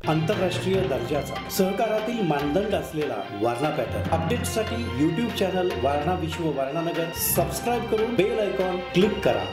आंतरराष्ट्रीय दर्जाचा सहकारातील मानदंड असलेला वारणा पॅटर्न अपडेट्ससाठी यूट्यूब चॅनल वारणा विश्व वारणानगर सबस्क्राईब करून बेल आयकॉन क्लिक करा.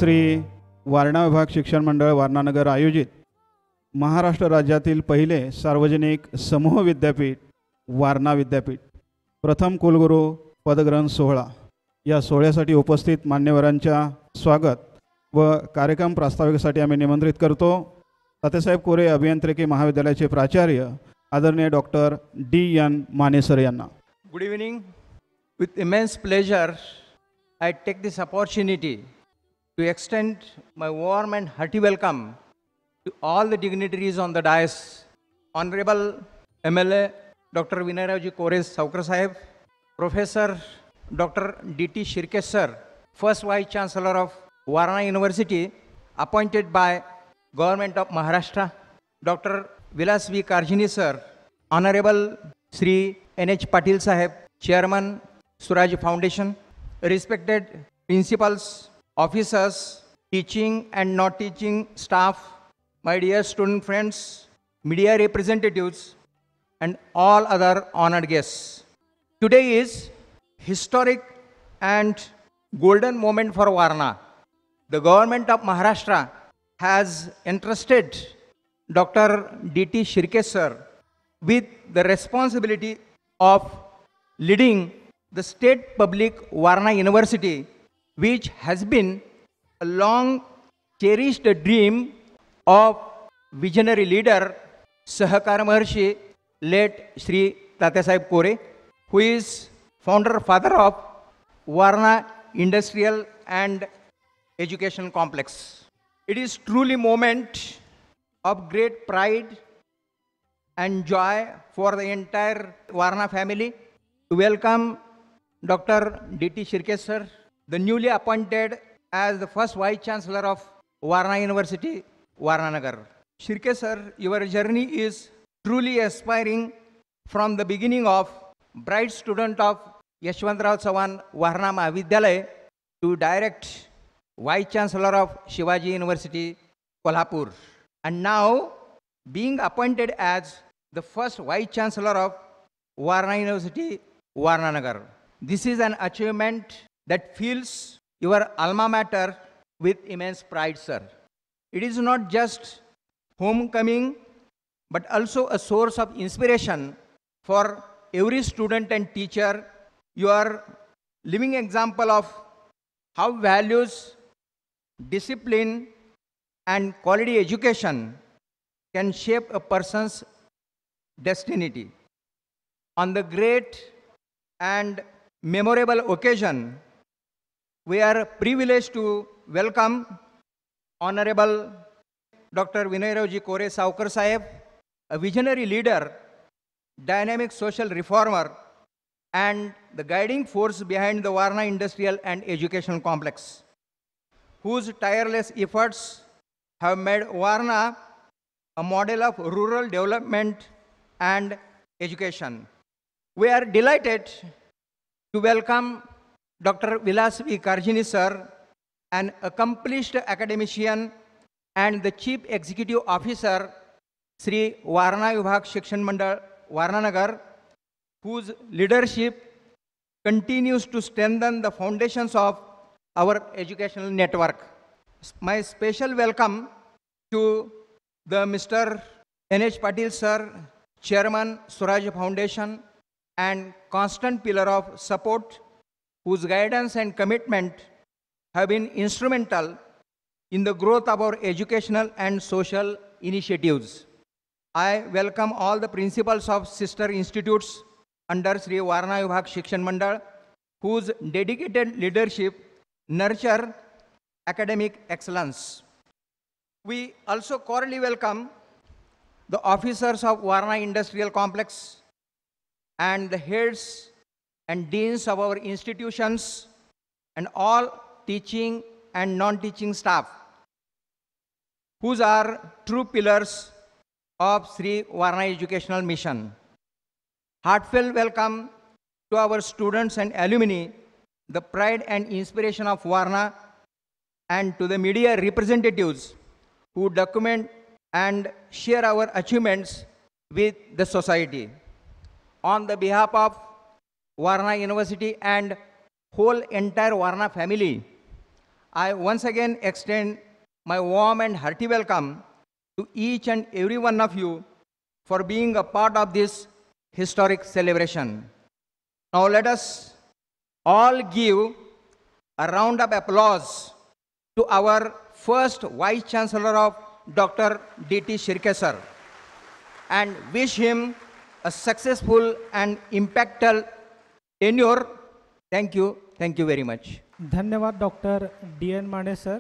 श्री वारणा विभाग शिक्षण मंडळ वारणानगर आयोजित महाराष्ट्र राज्यातील पहिले सार्वजनिक समूह विद्यापीठ वारणा विद्यापीठ प्रथम कुलगुरू पदग्रहण सोहळा या सोहळ्यासाठी उपस्थित मान्यवरांच्या स्वागत व कार्यक्रम प्रास्ताविकेसाठी आम्ही निमंत्रित करतो. तात्यासाहेब कोरे अभियांत्रिकी महाविद्यालयाचे प्राचार्य आदरणीय डॉक्टर D.N. माने सर यांना. Good evening. With immense pleasure, I take this opportunity to extend my warm and hearty welcome to all the dignitaries on the dais. Honorable MLA Dr. Vinayraoji Kore Saukar Sahib, Professor Dr. D.T. Shirke Sir, First Vice Chancellor of Varna University, appointed by Government of Maharashtra, Dr. Vilas V. Karjini Sir, Honorable Sri N.H. Patil Sahib, Chairman Suraj Foundation, respected principals, officers, teaching and not teaching staff, my dear student friends, media representatives, and all other honored guests. Today is historic and golden moment for Varna. The government of Maharashtra has entrusted Dr. D.T. Shirke Sir with the responsibility of leading the state public Varna University, which has been a long cherished dream of visionary leader Sahakar Maharshi late Sri Tatyasaheb Kore, who is founder father of Varna Industrial and Education Complex. It is truly moment of great pride and joy for the entire Varna family to welcome Dr. D.T. Shirke Sir, the newly appointed as the first Vice Chancellor of Varna University, Varnanagar. Shirke Sir, your journey is truly aspiring from the beginning of bright student of Yashwantrao Chavan Varna Mahavidyalaya to direct Vice Chancellor of Shivaji University, Kolhapur. And now being appointed as the first Vice Chancellor of Varna University, Varnanagar. This is an achievement that fills your alma mater with immense pride, sir. It is not just homecoming, but also a source of inspiration for every student and teacher. You are living example of how values, discipline, and quality education can shape a person's destiny. On the great and memorable occasion, we are privileged to welcome Honorable Dr. Vinay Rauji Kore Saukar Saheb, a visionary leader, dynamic social reformer, and the guiding force behind the Varna Industrial and Educational Complex, whose tireless efforts have made Varna a model of rural development and education. We are delighted to welcome Dr. Vilas V. Karjini sir, an accomplished academician and the Chief Executive Officer, Sri Varna Vibhag Shikshan Mandal, Varnanagar, whose leadership continues to strengthen the foundations of our educational network. My special welcome to the Mr. N.H. Patil sir, Chairman, Swaraj Foundation, and constant pillar of support, whose guidance and commitment have been instrumental in the growth of our educational and social initiatives. I welcome all the principals of sister institutes under Sri Varna Vibhag Shikshan Mandal, whose dedicated leadership nurture academic excellence. We also cordially welcome the officers of Varna Industrial Complex and the heads and deans of our institutions and all teaching and non-teaching staff, whose are true pillars of Sri Varna Educational Mission. Heartfelt welcome to our students and alumni, the pride and inspiration of Varna, and to the media representatives who document and share our achievements with the society. On the behalf of Varna University and whole entire Varna family, I once again extend my warm and hearty welcome to each and every one of you for being a part of this historic celebration. Now let us all give a round of applause to our first Vice Chancellor of Dr. D.T. Shirke sir and wish him a successful and impactful tenure. Thank you. Thank you very much. धन्यवाद doctor D N Mane sir.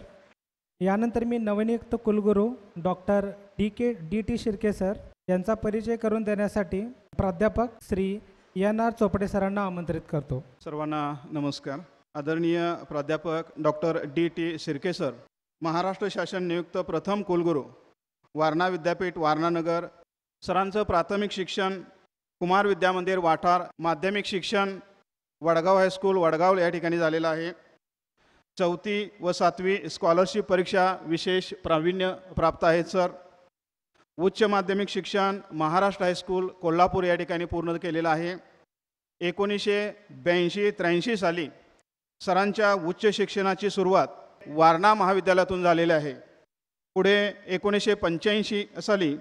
यानंतर मी नवनियुक्त कुलगुरू doctor D T Shirke sir यांचा परिचय करून देण्यासाठी प्राध्यापक श्री एन आर चोपडे सरांना आमंत्रित करतो. सर्वांना नमस्कार. आदरणीय प्राध्यापक doctor D T Shirke sir, Maharashtra शासन नियुक्त प्रथम कुलगुरू, वारणा विद्यापीठ वारणानगर. सरांचं प्राथमिक शिक्षण कुमार विद्यामंदिर वाठार, माध्यमिक शिक्षण वडगाव हायस्कूल वडगाव या ठिकाणी झालेलं आहे. 4थी व 7वी स्कॉलरशिप परीक्षा विशेष प्रावीण्य प्राप्त आहेत सर. उच्च माध्यमिक शिक्षण महाराष्ट्र हायस्कूल कोल्हापूर या ठिकाणी पूर्ण केलेलं आहे. 1982-83 साली सरांच्या उच्च शिक्षणाची सुरुवात वारणा महाविद्यालयातून झालेली आहे. पुढे 1985 साली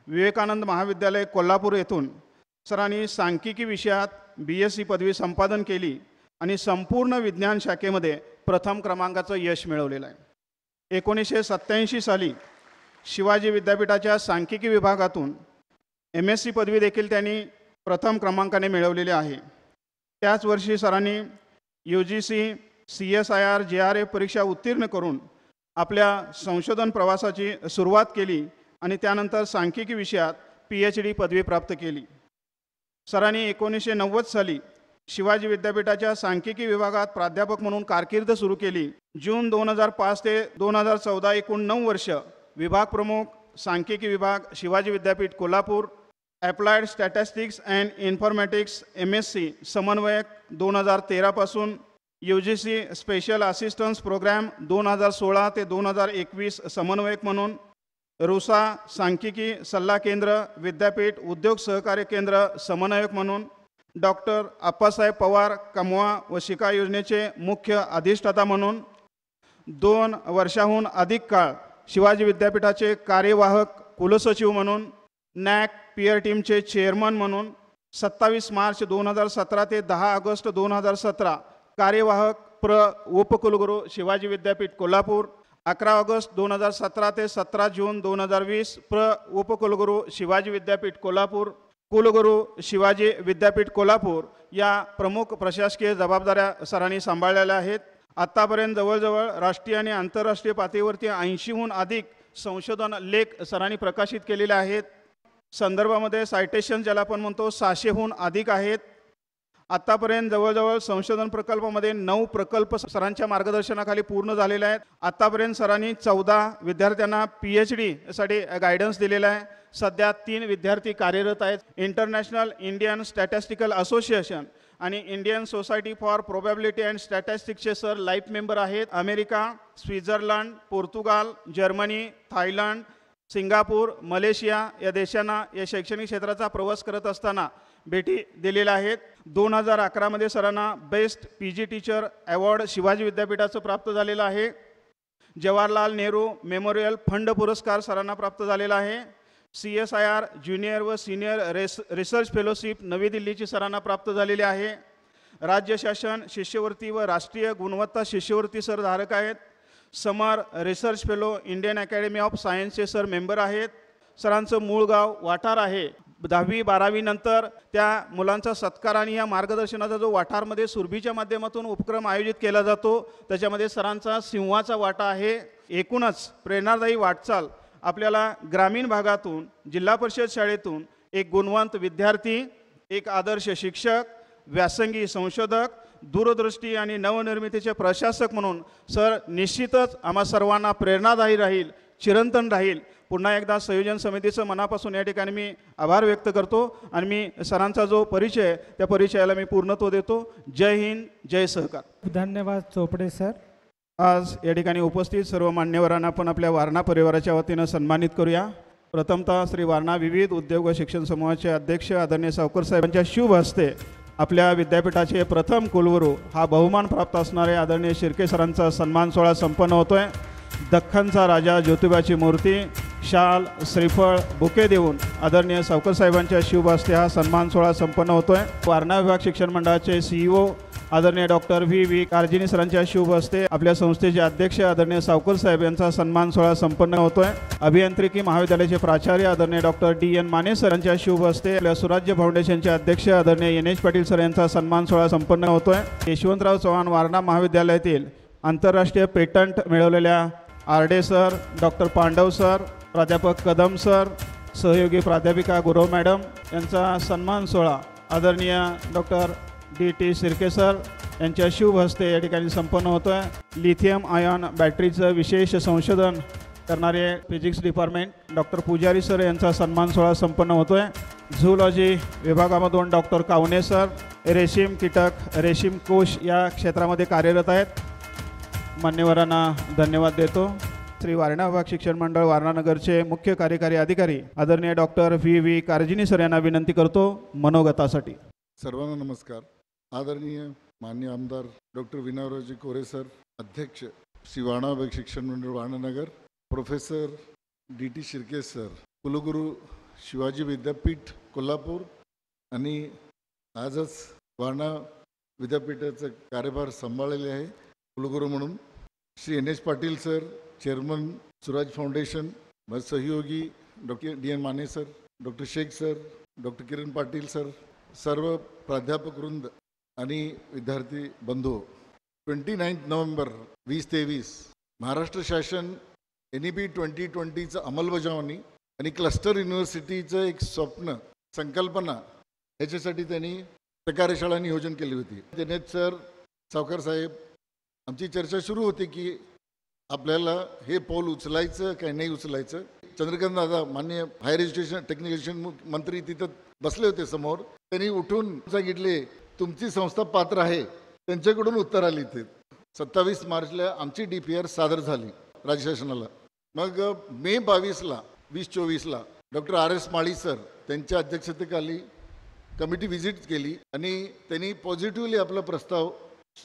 विवेकानंद महाविद्यालय कोल्हापूर येथून सरांनी सांख्यिकी विषयात BSc पदवी संपादन केली आणि संपूर्ण विज्ञान शाखेमध्ये प्रथम क्रमांकाचं यश मिळवलेलं आहे. 1987 साली शिवाजी विद्यापीठाच्या सांख्यिकी विभागातून MSc पदवी देखील त्यांनी प्रथम क्रमांकाने मिळवलेली आहे. त्याच वर्षी सरांनी UGC CSIR JRF परीक्षा उत्तीर्ण करून आपल्या संशोधन प्रवासाची सुरुवात केली आणि त्यानंतर सांख्यिकी विषयात PhD पदवी प्राप्त केली. सरांनी 1990 साली शिवाजी विद्यापीठाच्या सांख्यिकी विभागात प्राध्यापक म्हणून कारकीर्द सुरू केली. जून 2005 ते 2014 एकूण 9 वर्ष विभाग प्रमुख, सांख्यिकी विभाग, शिवाजी विद्यापीठ Kolhapur. Applied statistics and informatics MSc समन्वयक 2013 पासून. UGC स्पेशल असिस्टन्स प्रोग्राम 2016 ते 2021 समन्वयक म्हणून. रुसा सांख्यिकी सल्ला केंद्र विद्यापीठ उद्योग सहकार्य केंद्र समन्वयक म्हणून. डॉक्टर अप्पासाहेब पवार कमवा व शिका योजनेचे मुख्य अधिष्ठाता म्हणून. 2 वर्षाहून अधिक काळ शिवाजी विद्यापीठाचे कार्यवाहक कुलसचिव म्हणून. नॅक पियर टीमचे चेअरमन म्हणून 27 मार्च 2017 ते 10 ऑगस्ट 2017 कार्यवाहक उपकुलगुरू शिवाजी विद्यापीठ कोल्हापूर. 11 ऑगस्ट 2017 ते 17 जून 2020 उपकुलगुरू शिवाजी विद्यापीठ कोल्हापूर. कुलगुरू शिवाजी विद्यापीठ कोल्हापूर या प्रमुख प्रशासकीय जबाबदाऱ्या सरांनी सांभाळलेल्या आहेत. आत्तापर्यंत जवळजवळ राष्ट्रीय आणि आंतरराष्ट्रीय पातळीवरती 80हून अधिक संशोधन लेख सरांनी प्रकाशित केलेले आहेत. संदर्भामध्ये सायटेशन ज्याला आपण म्हणतो 600हून अधिक आहेत. आत्तापर्यंत जवळजवळ संशोधन प्रकल्पामध्ये 9 प्रकल्प सरांच्या मार्गदर्शनाखाली पूर्ण झालेले आहेत. आत्तापर्यंत सरांनी 14 विद्यार्थ्यांना PhD साठी गायडन्स दिलेला आहे. सध्या 3 विद्यार्थी कार्यरत आहेत. इंटरनॅशनल इंडियन स्टॅटिस्टिकल असोसिएशन आणि Indian society for probability and स्टॅटिस्टिक्सचे सर लाईफ मेंबर आहेत. America, Switzerland, Portugal, Germany, Thailand, Singapore, Malaysia या देशांना या शैक्षणिक क्षेत्राचा प्रवास करत असताना भेटी दिलेल्या आहेत. 2011 मध्ये सरांना best PG teacher award Shivaji विद्यापीठाचं प्राप्त झालेलं आहे. जवाहरलाल नेहरू मेमोरियल फंड पुरस्कार सरांना प्राप्त झालेला आहे. CSIR ज्युनियर व सिनियर रिसर्च फेलोशिप नवी दिल्लीची सरांना प्राप्त झालेली आहे. राज्य शासन शिष्यवृत्ती व राष्ट्रीय गुणवत्ता शिष्यवृत्ती सर धारक आहेत. Summer research fellow Indian academy of सायन्सचे सर मेंबर आहेत. सरांचं मूळ गाव वाठार आहे. 10वी 12वी नंतर त्या मुलांचा सत्कार आणि या मार्गदर्शनाचा जो वाठारमध्ये सुरभीच्या माध्यमातून उपक्रम आयोजित केला जातो त्याच्यामध्ये सरांचा सिंहाचा वाटा आहे. एकूणच प्रेरणादायी वाटचाल आपल्याला ग्रामीण भागातून जिल्हा परिषद शाळेतून एक गुणवंत विद्यार्थी, एक आदर्श शिक्षक, व्यासंगी संशोधक, दूरदृष्टी आणि नवनिर्मितीचे प्रशासक म्हणून सर निश्चितच आम्हा सर्वांना प्रेरणादायी राहील, चिरंतन राहील. पुन्हा एकदा संयोजन समितीचं मनापासून या ठिकाणी मी आभार व्यक्त करतो आणि मी सरांचा जो परिचय त्या परिचयाला मी पूर्णत्व देतो. जय हिंद, जय सहकार. धन्यवाद चोपडे सर. आज या ठिकाणी उपस्थित सर्व मान्यवरांना आपण आपल्या वारणा परिवाराच्या वतीनं सन्मानित करूया. प्रथमतः श्री वारणा विविध उद्योग व शिक्षण समूहाचे अध्यक्ष आदरणीय सावकर साहेबांच्या शुभ हस्ते आपल्या विद्यापीठाचे प्रथम कुलगुरू हा बहुमान प्राप्त असणारे आदरणीय शिर्के सरांचा सन्मान सोहळा संपन्न होतोय. दख्खनचा राजा ज्योतिबाची मूर्ती, शाल, श्रीफळ, बुके देऊन आदरणीय सावकर साहेबांच्या शुभ हस्ते हा सन्मान सोहळा संपन्न होतोय. वारणा विभाग शिक्षण मंडळाचे CEO आदरणीय डॉक्टर V कारजिनी सरांच्या शुभ हस्ते आपल्या संस्थेचे अध्यक्ष आदरणीय सावकर साहेब यांचा सन्मान सोहळा संपन्न होतोय. अभियांत्रिकी महाविद्यालयाचे प्राचार्य आदरणीय डॉक्टर DN माने सरांच्या शुभ हस्ते आपल्या सुराज्य फाउंडेशनचे अध्यक्ष आदरणीय NH पाटील सर यांचा सन्मान सोहळा संपन्न होतोय. यशवंतराव चव्हाण वारणा महाविद्यालयातील आंतरराष्ट्रीय पेटंट मिळवलेल्या Arde sir, doctor Pandav sir, प्राध्यापक कदम सर, सहयोगी प्राध्यापिका गुरव मॅडम यांचा सन्मान सोहळा आदरणीय डॉक्टर DT शिर्के सर यांच्या शुभ हस्ते या ठिकाणी संपन्न होतो आहे. लिथियम आयॉन बॅटरीचं विशेष संशोधन करणारे फिजिक्स डिपार्टमेंट डॉक्टर पुजारी सर यांचा सन्मान सोहळा संपन्न होतो आहे. झूलॉजी विभागामधून डॉक्टर कावणे सर रेशीम कीटक, रेशीम कोश या क्षेत्रामध्ये कार्यरत आहेत. मान्यवरांना धन्यवाद देतो. श्री वारणा विभाग शिक्षण मंडळ वारणानगरचे मुख्य कार्यकारी अधिकारी आदरणीय डॉक्टर V कारजिनी सर यांना विनंती करतो मनोगतासाठी. सर्वांना नमस्कार. आदरणीय मान्य आमदार डॉक्टर विनायकरावजी कोरे सर, अध्यक्ष श्री वारणा विभाग शिक्षण मंडळ Warananagar, professor DT Shirke sir, कुलगुरू शिवाजी विद्यापीठ कोल्हापूर आणि आजच वारणा विद्यापीठाचा कार्यभार सांभाळलेले आहे कुलगुरू म्हणून Shri NH Patil sir, chairman Suraj foundation, सहयोगी doctor DN Mane sir, doctor Shaikh sir, doctor Kiran Patil sir, सर्व प्राध्यापक वृंद आणि विद्यार्थी बंधू. 29 नोव्हेंबर 2023 महाराष्ट्र शासन NEP 2020चं अंमलबजावणी आणि क्लस्टर युनिव्हर्सिटीचं एक स्वप्न संकल्पना ह्याच्यासाठी त्यांनी कार्यशाळा नियोजन केली होती. त्याने सर, सावकर साहेब आमची चर्चा सुरू होती की आपल्याला हे पाऊल उचलायचं काय नाही उचलायचं. चंद्रकांत दादा माननीय हायर एज्युकेशन टेक्निकल एज्युकेशन मंत्री तिथं बसले होते समोर. त्यांनी उठून सांगितले तुमची संस्था पात्र आहे. त्यांच्याकडून उत्तर आली. ते 27 मार्चला आमची DPR सादर झाली राज्य शासनाला. मग मे 22ला 2024ला डॉक्टर RS माळी सर त्यांच्या अध्यक्षतेखाली कमिटी व्हिजिट केली आणि त्यांनी पॉझिटिव्हली आपला प्रस्ताव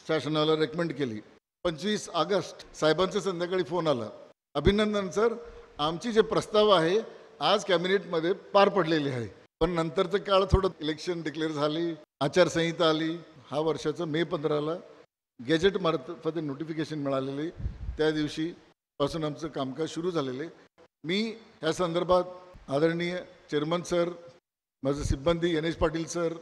शासनाला रेकमेंड केली. 25 ऑगस्ट साहेबांचा संध्याकाळी फोन आला, अभिनंदन सर, आमची जे प्रस्ताव आहे आज कॅबिनेटमध्ये पार पडलेली आहे. पण नंतरचं काळ थोडं इलेक्शन डिक्लेअर झाली, आचारसंहिता आली. हा वर्षाचं मे 15ला गॅजेट मार्फत नोटिफिकेशन मिळालेले, त्या दिवशी पासून आमचं कामकाज सुरू झालेलं आहे. मी या संदर्भात आदरणीय चेअरमन सर, माझं सिब्बंदी NH पाटील सर,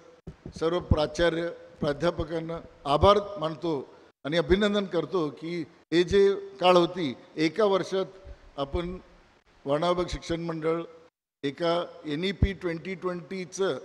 सर्व प्राचार्य प्राध्यापकांना आभार मानतो आणि अभिनंदन करतो की हे जे काळ होती, एका वर्षात आपण वारणा विभाग शिक्षण मंडळ एका NEP 2020चं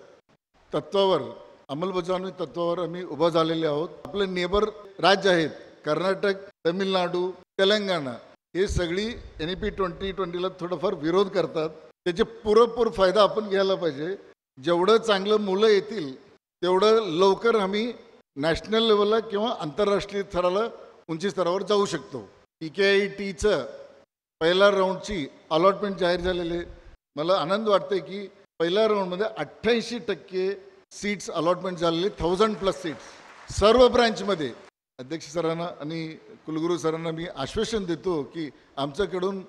तत्वावर, अंमलबजावणी तत्वावर आम्ही उभा झालेले आहोत. आपले नेबर राज्य आहेत कर्नाटक, तमिळनाडू, तेलंगणा, हे सगळी NEP 2020ला थोडंफार विरोध करतात. त्याचे पुरेपूर फायदा आपण घ्यायला पाहिजे. जेवढं चांगलं मुलं येतील तेवढं लवकर आम्ही नॅशनल लेवलला किंवा आंतरराष्ट्रीय स्तराला, उंची स्तरावर जाऊ शकतो. PKITचं पहिल्या राऊंडची अलॉटमेंट जाहीर झालेली आहे. मला आनंद वाटते की पहिल्या राऊंडमध्ये 88% सीट्स अलॉटमेंट झालेले, 1000+ सीट्स सर्व ब्रँचमध्ये. अध्यक्ष सरांना आणि कुलगुरू सरांना मी आश्वासन देतो की आमच्याकडून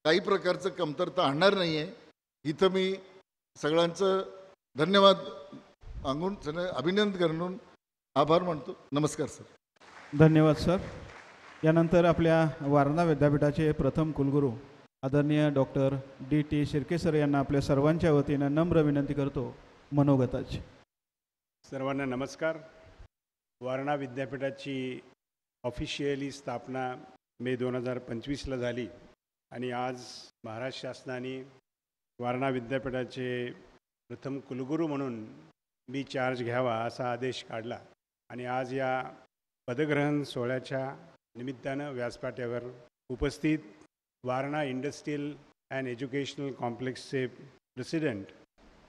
काही प्रकारचं कमतरता आणणार नाही आहे. इथं मी सगळ्यांचं धन्यवाद मागून, अभिनंदन करून आभार मानतो. नमस्कार सर. धन्यवाद सर. यानंतर आपल्या वारणा विद्यापीठाचे प्रथम कुलगुरू आदरणीय डॉक्टर DT शिर्के सर यांना आपल्या सर्वांच्या वतीनं नम्र विनंती करतो मनोगताची. सर्वांना नमस्कार. वारणा विद्यापीठाची ऑफिशियली स्थापना मे 2025ला झाली आणि आज महाराष्ट्र शासनाने वारणा विद्यापीठाचे प्रथम कुलगुरू म्हणून मी चार्ज घ्यावा असा आदेश काढला आणि आज या पदग्रहण सोहळ्याच्या निमित्तानं व्यासपीठावर उपस्थित वारणा इंडस्ट्रियल अँड एज्युकेशनल कॉम्प्लेक्सचे प्रेसिडेंट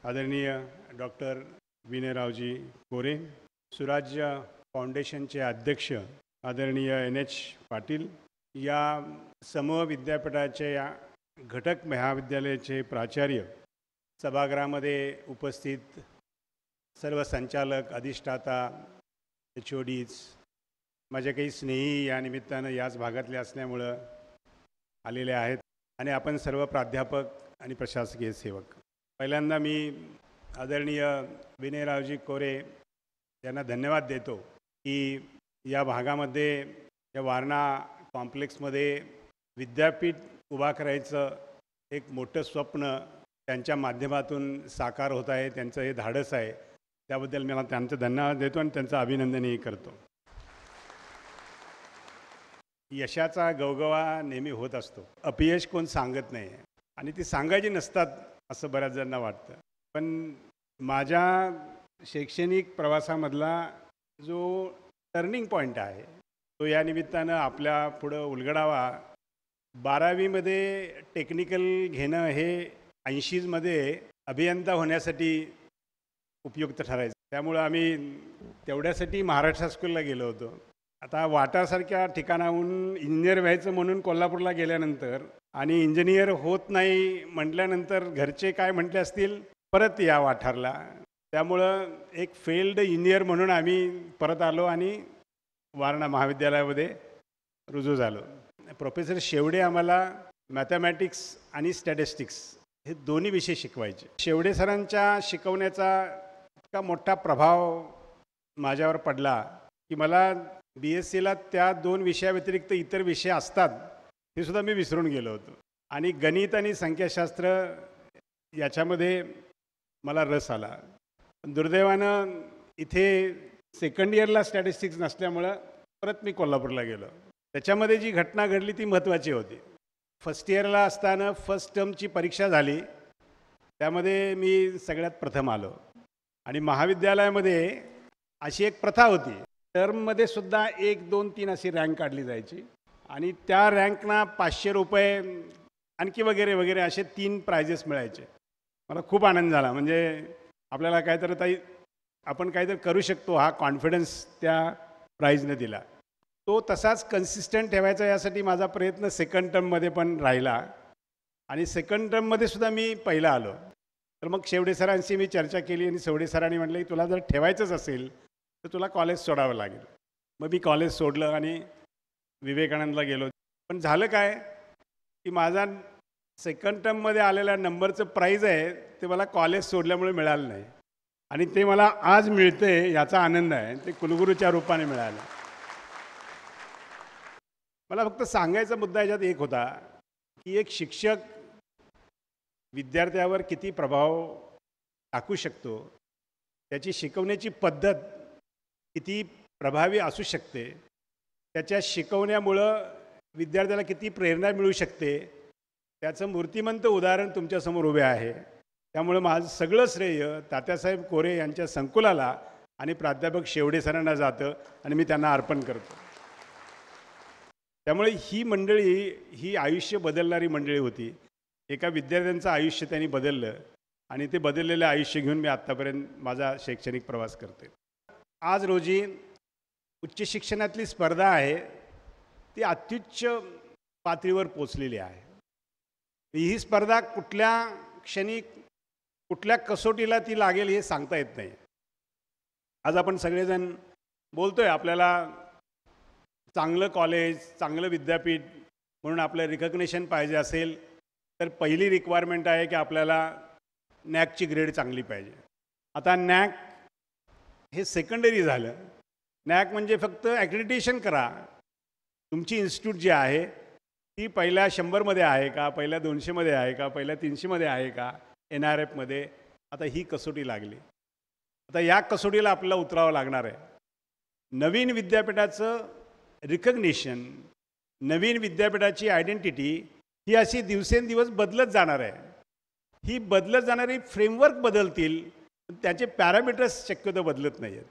आदरणीय डॉक्टर विनयरावजी कोरे, सुराज्य फाउंडेशनचे अध्यक्ष आदरणीय NH पाटील, या समूह विद्यापीठाचे या घटक महाविद्यालयाचे प्राचार्य, सभागृहामध्ये उपस्थित सर्व संचालक, अधिष्ठाता, HODs, माझे काही स्नेही या निमित्तानं याच भागातले असल्यामुळं आलेले आहेत आणि आपण सर्व प्राध्यापक आणि प्रशासकीय सेवक. पहिल्यांदा मी आदरणीय विनयरावजी कोरे यांना धन्यवाद देतो की या भागामध्ये, या वारणा कॉम्प्लेक्समध्ये विद्यापीठ उभा करायचं एक मोठं स्वप्न त्यांच्या माध्यमातून साकार होत आहे. त्यांचं हे धाडस आहे, त्याबद्दल मला त्यांचं धन्यवाद देतो आणि त्यांचं अभिनंदनही करतो. यशाचा गवगवा नेहमी होत असतो, अपयश कोण सांगत नाही आणि ती सांगायची नसतात असं बऱ्याच जणांना वाटतं. पण माझ्या शैक्षणिक प्रवासामधला जो टर्निंग पॉईंट आहे तो या निमित्तानं आपल्या पुढं उलगडावा. 12वीमध्ये टेक्निकल घेणं हे 80मध्ये अभियंता होण्यासाठी उपयुक्त ठरायचं. त्यामुळं आम्ही तेवढ्यासाठी महाराष्ट्र स्कूलला गेलो होतो. आता वाटासारख्या ठिकाणाहून इंजिनियर व्हायचं म्हणून कोल्हापूरला गेल्यानंतर आणि इंजिनियर होत नाही म्हटल्यानंतर घरचे काय म्हटले असतील, परत या वाठारला. त्यामुळं एक फेल्ड इंजिनियर म्हणून आम्ही परत आलो आणि वारणा महाविद्यालयामध्ये रुजू झालो. प्रोफेसर शेवडे आम्हाला मॅथमॅटिक्स आणि स्टॅटिस्टिक्स हे दोन्ही विषय शिकवायचे. शेवडे सरांच्या शिकवण्याचा इतका मोठा प्रभाव माझ्यावर पडला की मला BScला त्या 2 विषयाव्यतिरिक्त इतर विषय असतात हे सुद्धा मी विसरून गेलो होतो. आणि गणित आणि संख्याशास्त्र याच्यामध्ये मला रस आला. दुर्दैवानं इथे सेकंड इयरला स्टॅटिस्टिक्स नसल्यामुळं परत मी कोल्हापूरला गेलो. त्याच्यामध्ये जी घटना घडली ती महत्त्वाची होती. फर्स्ट इयरला असताना फर्स्ट टर्मची परीक्षा झाली, त्यामध्ये मी सगळ्यात प्रथम आलो. आणि महाविद्यालयामध्ये अशी एक प्रथा होती, टर्ममध्ये सुद्धा 1, 2, 3 अशी रँक काढली जायची आणि त्या रँकना 500 रुपये आणखी वगैरे वगैरे असे 3 प्राइजेस मिळायचे. मला खूप आनंद झाला. म्हणजे आपल्याला काहीतरी आपण काहीतरी करू शकतो हा कॉन्फिडन्स त्या प्राईजने दिला. तो तसाच कन्सिस्टंट ठेवायचा यासाठी माझा प्रयत्न सेकंड टर्ममध्ये पण राहिला आणि सेकंड टर्ममध्ये सुद्धा मी पहिला आलो. तर मग शेवडे सरांशी मी चर्चा केली आणि शेवडे सरांनी म्हटलं की तुला जर ठेवायचंच असेल तर तुला कॉलेज सोडावं लागेल. मग मी कॉलेज सोडलं आणि विवेकानंदला गेलो. पण झालं काय की माझा सेकंड टर्ममध्ये आलेल्या नंबरचं प्राईज आहे ते मला कॉलेज सोडल्यामुळे मिळालं नाही आणि ते मला आज मिळते याचा आनंद आहे. ते कुलगुरूच्या रूपाने मिळालं. मला फक्त सांगायचा मुद्दा याच्यात एक होता की एक शिक्षक विद्यार्थ्यावर किती प्रभाव टाकू शकतो, त्याची शिकवण्याची पद्धत किती प्रभावी असू शकते, त्याच्या शिकवण्यामुळं विद्यार्थ्याला किती प्रेरणा मिळू शकते, त्याचं मूर्तिमंत उदाहरण तुमच्यासमोर उभे आहे. त्यामुळं माझं सगळं श्रेय तात्यासाहेब कोरे यांच्या संकुलाला आणि प्राध्यापक शेवडे सरांना जातं आणि मी त्यांना अर्पण करतो. त्यामुळे ही मंडळी ही आयुष्य बदलणारी मंडळी होती. एका विद्यार्थ्यांचं आयुष्य त्यांनी बदललं आणि ते बदललेलं आयुष्य घेऊन मी आत्तापर्यंत माझा शैक्षणिक प्रवास करते. आज रोजी उच्च शिक्षणातली स्पर्धा आहे ती अत्युच्च पातळीवर पोचलेली आहे. ही स्पर्धा कुठल्या क्षणी कुठल्या कसोटीला ती लागेल हे सांगता येत नाही. आज आपण सगळेजण बोलतोय आपल्याला चांगलं कॉलेज, चांगलं विद्यापीठ म्हणून आपलं रिकग्नेशन पाहिजे असेल तर पहिली रिक्वायरमेंट आहे की आपल्याला नॅकची ग्रेड चांगली पाहिजे. आता नॅक हे सेकंडरी झालं. नॅक म्हणजे फक्त ॲक्रेडिटेशन करा. तुमची इन्स्टिट्यूट जी आहे ती पहिल्या 100मध्ये आहे का, पहिल्या 200मध्ये आहे का, पहिल्या 300मध्ये आहे का, NRFमध्ये. आता ही कसोटी लागली. आता या कसोटीला आपल्याला उतरावं लागणार आहे. नवीन विद्यापीठाचं रिकग्निशन, नवीन विद्यापीठाची आयडेंटिटी ही अशी दिवसेंदिवस बदलत जाणार आहे. ही बदलत जाणारी फ्रेमवर्क बदलतील, त्याचे पॅरामीटर्स शक्यतो बदलत नाही आहेत.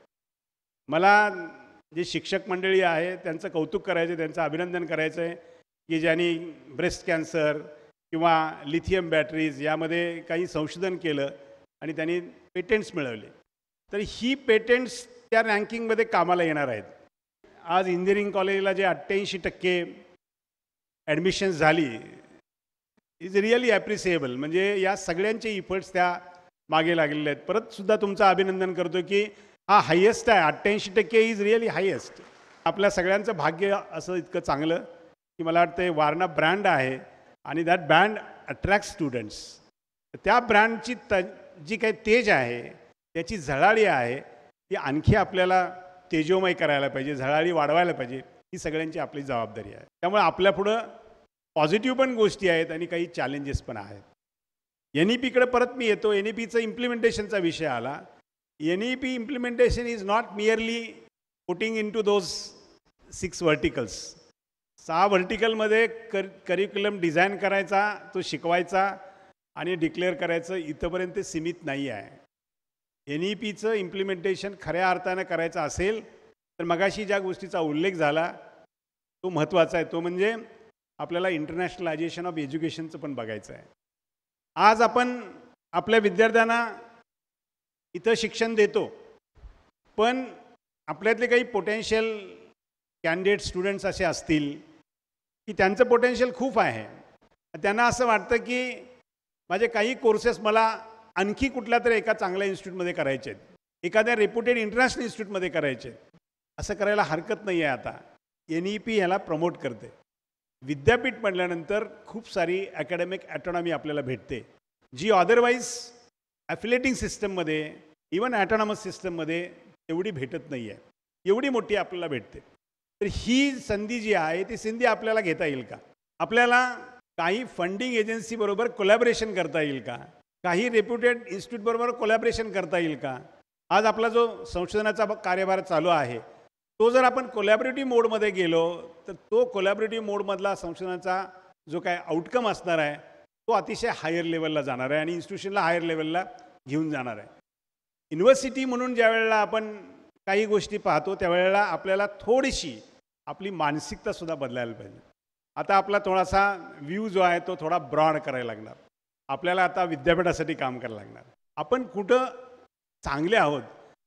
मला जे शिक्षक मंडळी आहे त्यांचं कौतुक करायचं, त्यांचं अभिनंदन करायचं आहे की ज्यांनी ब्रेस्ट कॅन्सर किंवा लिथियम बॅटरीज यामध्ये काही संशोधन केलं आणि त्यांनी पेटंट्स मिळवले. तर ही पेटंट्स त्या रँकिंगमध्ये कामाला येणार आहेत. आज इंजिनिअरिंग कॉलेजला जे 88% ॲडमिशन्स झाली इज रिअली ॲप्रिसिएबल. म्हणजे या सगळ्यांचे इफर्ट्स त्या मागे लागलेले आहेत. परतसुद्धा तुमचं अभिनंदन करतो की हा हायेस्ट आहे. 88% इज रिअली हायेस्ट. आपल्या सगळ्यांचं भाग्य असं इतकं चांगलं की मला वाटतं वारणा ब्रँड आहे आणि दॅट ब्रँड अट्रॅक्ट स्टुडंट्स. त्या ब्रँडची जी काही तेज आहे, त्याची झळाळी आहे, ती आणखी आपल्याला तेजोमय करायला पाहिजे, झळाळी वाढवायला पाहिजे. ही सगळ्यांची आपली जबाबदारी आहे. त्यामुळे आपल्यापुढं पॉझिटिव्ह पण गोष्टी आहेत आणि काही चॅलेंजेस पण आहेत. NEPकडे परत मी येतो. NEPचं इम्प्लिमेंटेशनचा विषय आला. NEP implementation is not merely putting in to those 6 verticals. 6 व्हर्टिकलमध्ये करिक्युलम डिझाईन करायचा, तो शिकवायचा आणि डिक्लेअर करायचं, इथंपर्यंत सीमित नाही आहे. NEPचं इम्प्लिमेंटेशन खऱ्या अर्थानं करायचं असेल तर मगाशी ज्या गोष्टीचा उल्लेख झाला तो महत्त्वाचा आहे. तो म्हणजे आपल्याला इंटरनॅशनलायझेशन ऑफ एज्युकेशनचं पण बघायचं आहे. आज आपण आपल्या विद्यार्थ्यांना इथं शिक्षण देतो, पण आपल्यातले काही पोटेन्शियल कॅन्डिडेट स्टुडंट्स असे असतील की त्यांचं पोटेन्शियल खूप आहे. त्यांना असं वाटतं की माझे काही कोर्सेस मला आणखी कुठल्या तरी एका चांगल्या इन्स्टिट्यूटमध्ये करायचे आहेत, एखाद्या रेप्युटेड इंटरनॅशनल इन्स्टिट्यूटमध्ये करायचे आहेत. असं करायला हरकत नाही आहे. आता NEP याला प्रमोट करते. विद्यापीठ म्हटल्यानंतर खूप सारी ॲकॅडमिक ॲटॉनॉमी आपल्याला भेटते, जी अदरवाईज ॲफिलेटिंग सिस्टममध्ये, इवन ॲटॉनॉमस सिस्टममध्ये एवढी भेटत नाही आहे. एवढी मोठी आपल्याला भेटते. तर ही संधी जी आहे ती संधी आपल्याला घेता येईल का? आपल्याला काही फंडिंग एजन्सीबरोबर कोलॅबरेशन करता येईल का? काही रेप्युटेड इन्स्टिट्यूटबरोबर कोलॅबरेशन करता येईल का? आज आपला जो संशोधनाचा कार्यभार चालू आहे तो जर आपण कोलॅबरेटिव्ह मोडमध्ये गेलो तर तो कोलॅबरेटिव्ह मोडमधला संशोधनाचा जो काय आउटकम असणार आहे तो अतिशय हायर लेवलला जाणार आहे आणि इन्स्टिट्यूशनला हायर लेवलला घेऊन जाणार आहे. युनिव्हर्सिटी म्हणून ज्या वेळेला आपण काही गोष्टी पाहतो त्यावेळेला आपल्याला थोडीशी आपली मानसिकतासुद्धा बदलायला पाहिजे. आता आपला थोडासा व्ह्यू जो आहे तो थोडा ब्रॉड करायला लागणार. आपल्याला आता विद्यापीठासाठी काम करायला लागणार. आपण कुठं चांगले आहोत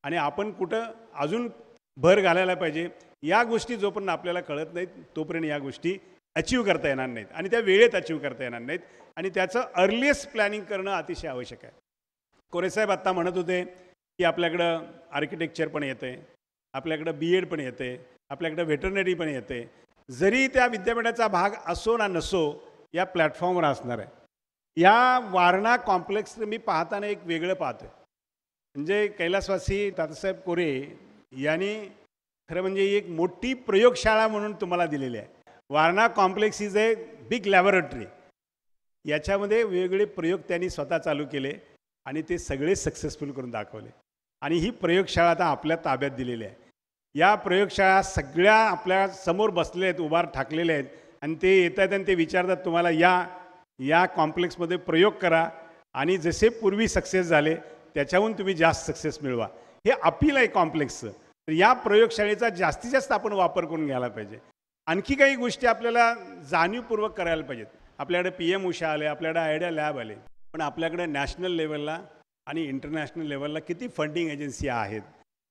आणि आपण कुठं अजून भर घालायला पाहिजे या गोष्टी जोपर्यंत आपल्याला कळत नाहीत तोपर्यंत या गोष्टी अचीव करता येणार नाहीत आणि त्या वेळेत अचीव करता येणार नाहीत आणि त्याचं अर्लिएस्ट प्लॅनिंग करणं अतिशय आवश्यक आहे. कोरेसाहेब आत्ता म्हणत होते की आपल्याकडं आर्किटेक्चर पण येते, आपल्याकडं BEd पण येते, आपल्याकडं व्हेटरनरी पण येते. जरी त्या विद्यापीठाचा भाग असो ना नसो या प्लॅटफॉर्मवर असणार आहे. या वारणा कॉम्प्लेक्स मी पाहताना एक वेगळं पाहतोय. म्हणजे कैलासवासी तात्यासाहेब कोरे यांनी खरं म्हणजे एक मोठी प्रयोगशाळा म्हणून तुम्हाला दिलेली आहे. Warna complex is a big laboratory. याच्यामध्ये वेगवेगळे प्रयोग त्यांनी स्वतः चालू केले आणि ते सगळे सक्सेसफुल करून दाखवले. आणि ही प्रयोगशाळा आता आपल्या ताब्यात दिलेली आहे. या प्रयोगशाळा सगळ्या आपल्या समोर बसले आहेत, उभार ठाकलेले आहेत आणि ते येत आहेत आणि ते विचारतात तुम्हाला या कॉम्प्लेक्समध्ये प्रयोग करा आणि जसे पूर्वी सक्सेस झाले त्याच्याहून तुम्ही जास्त सक्सेस मिळवा. हे अपील आहे कॉम्प्लेक्सचं. तर या प्रयोगशाळेचा जास्तीत जास्त आपण वापर करून घ्यायला पाहिजे. आणखी काही गोष्टी आपल्याला जाणीवपूर्वक करायला पाहिजेत. आपल्याकडे PM उषा आले, आपल्याकडे आयडिया लॅब आले, पण आपल्याकडे नॅशनल लेवलला आणि इंटरनॅशनल लेवलला किती फंडिंग एजन्सी आहेत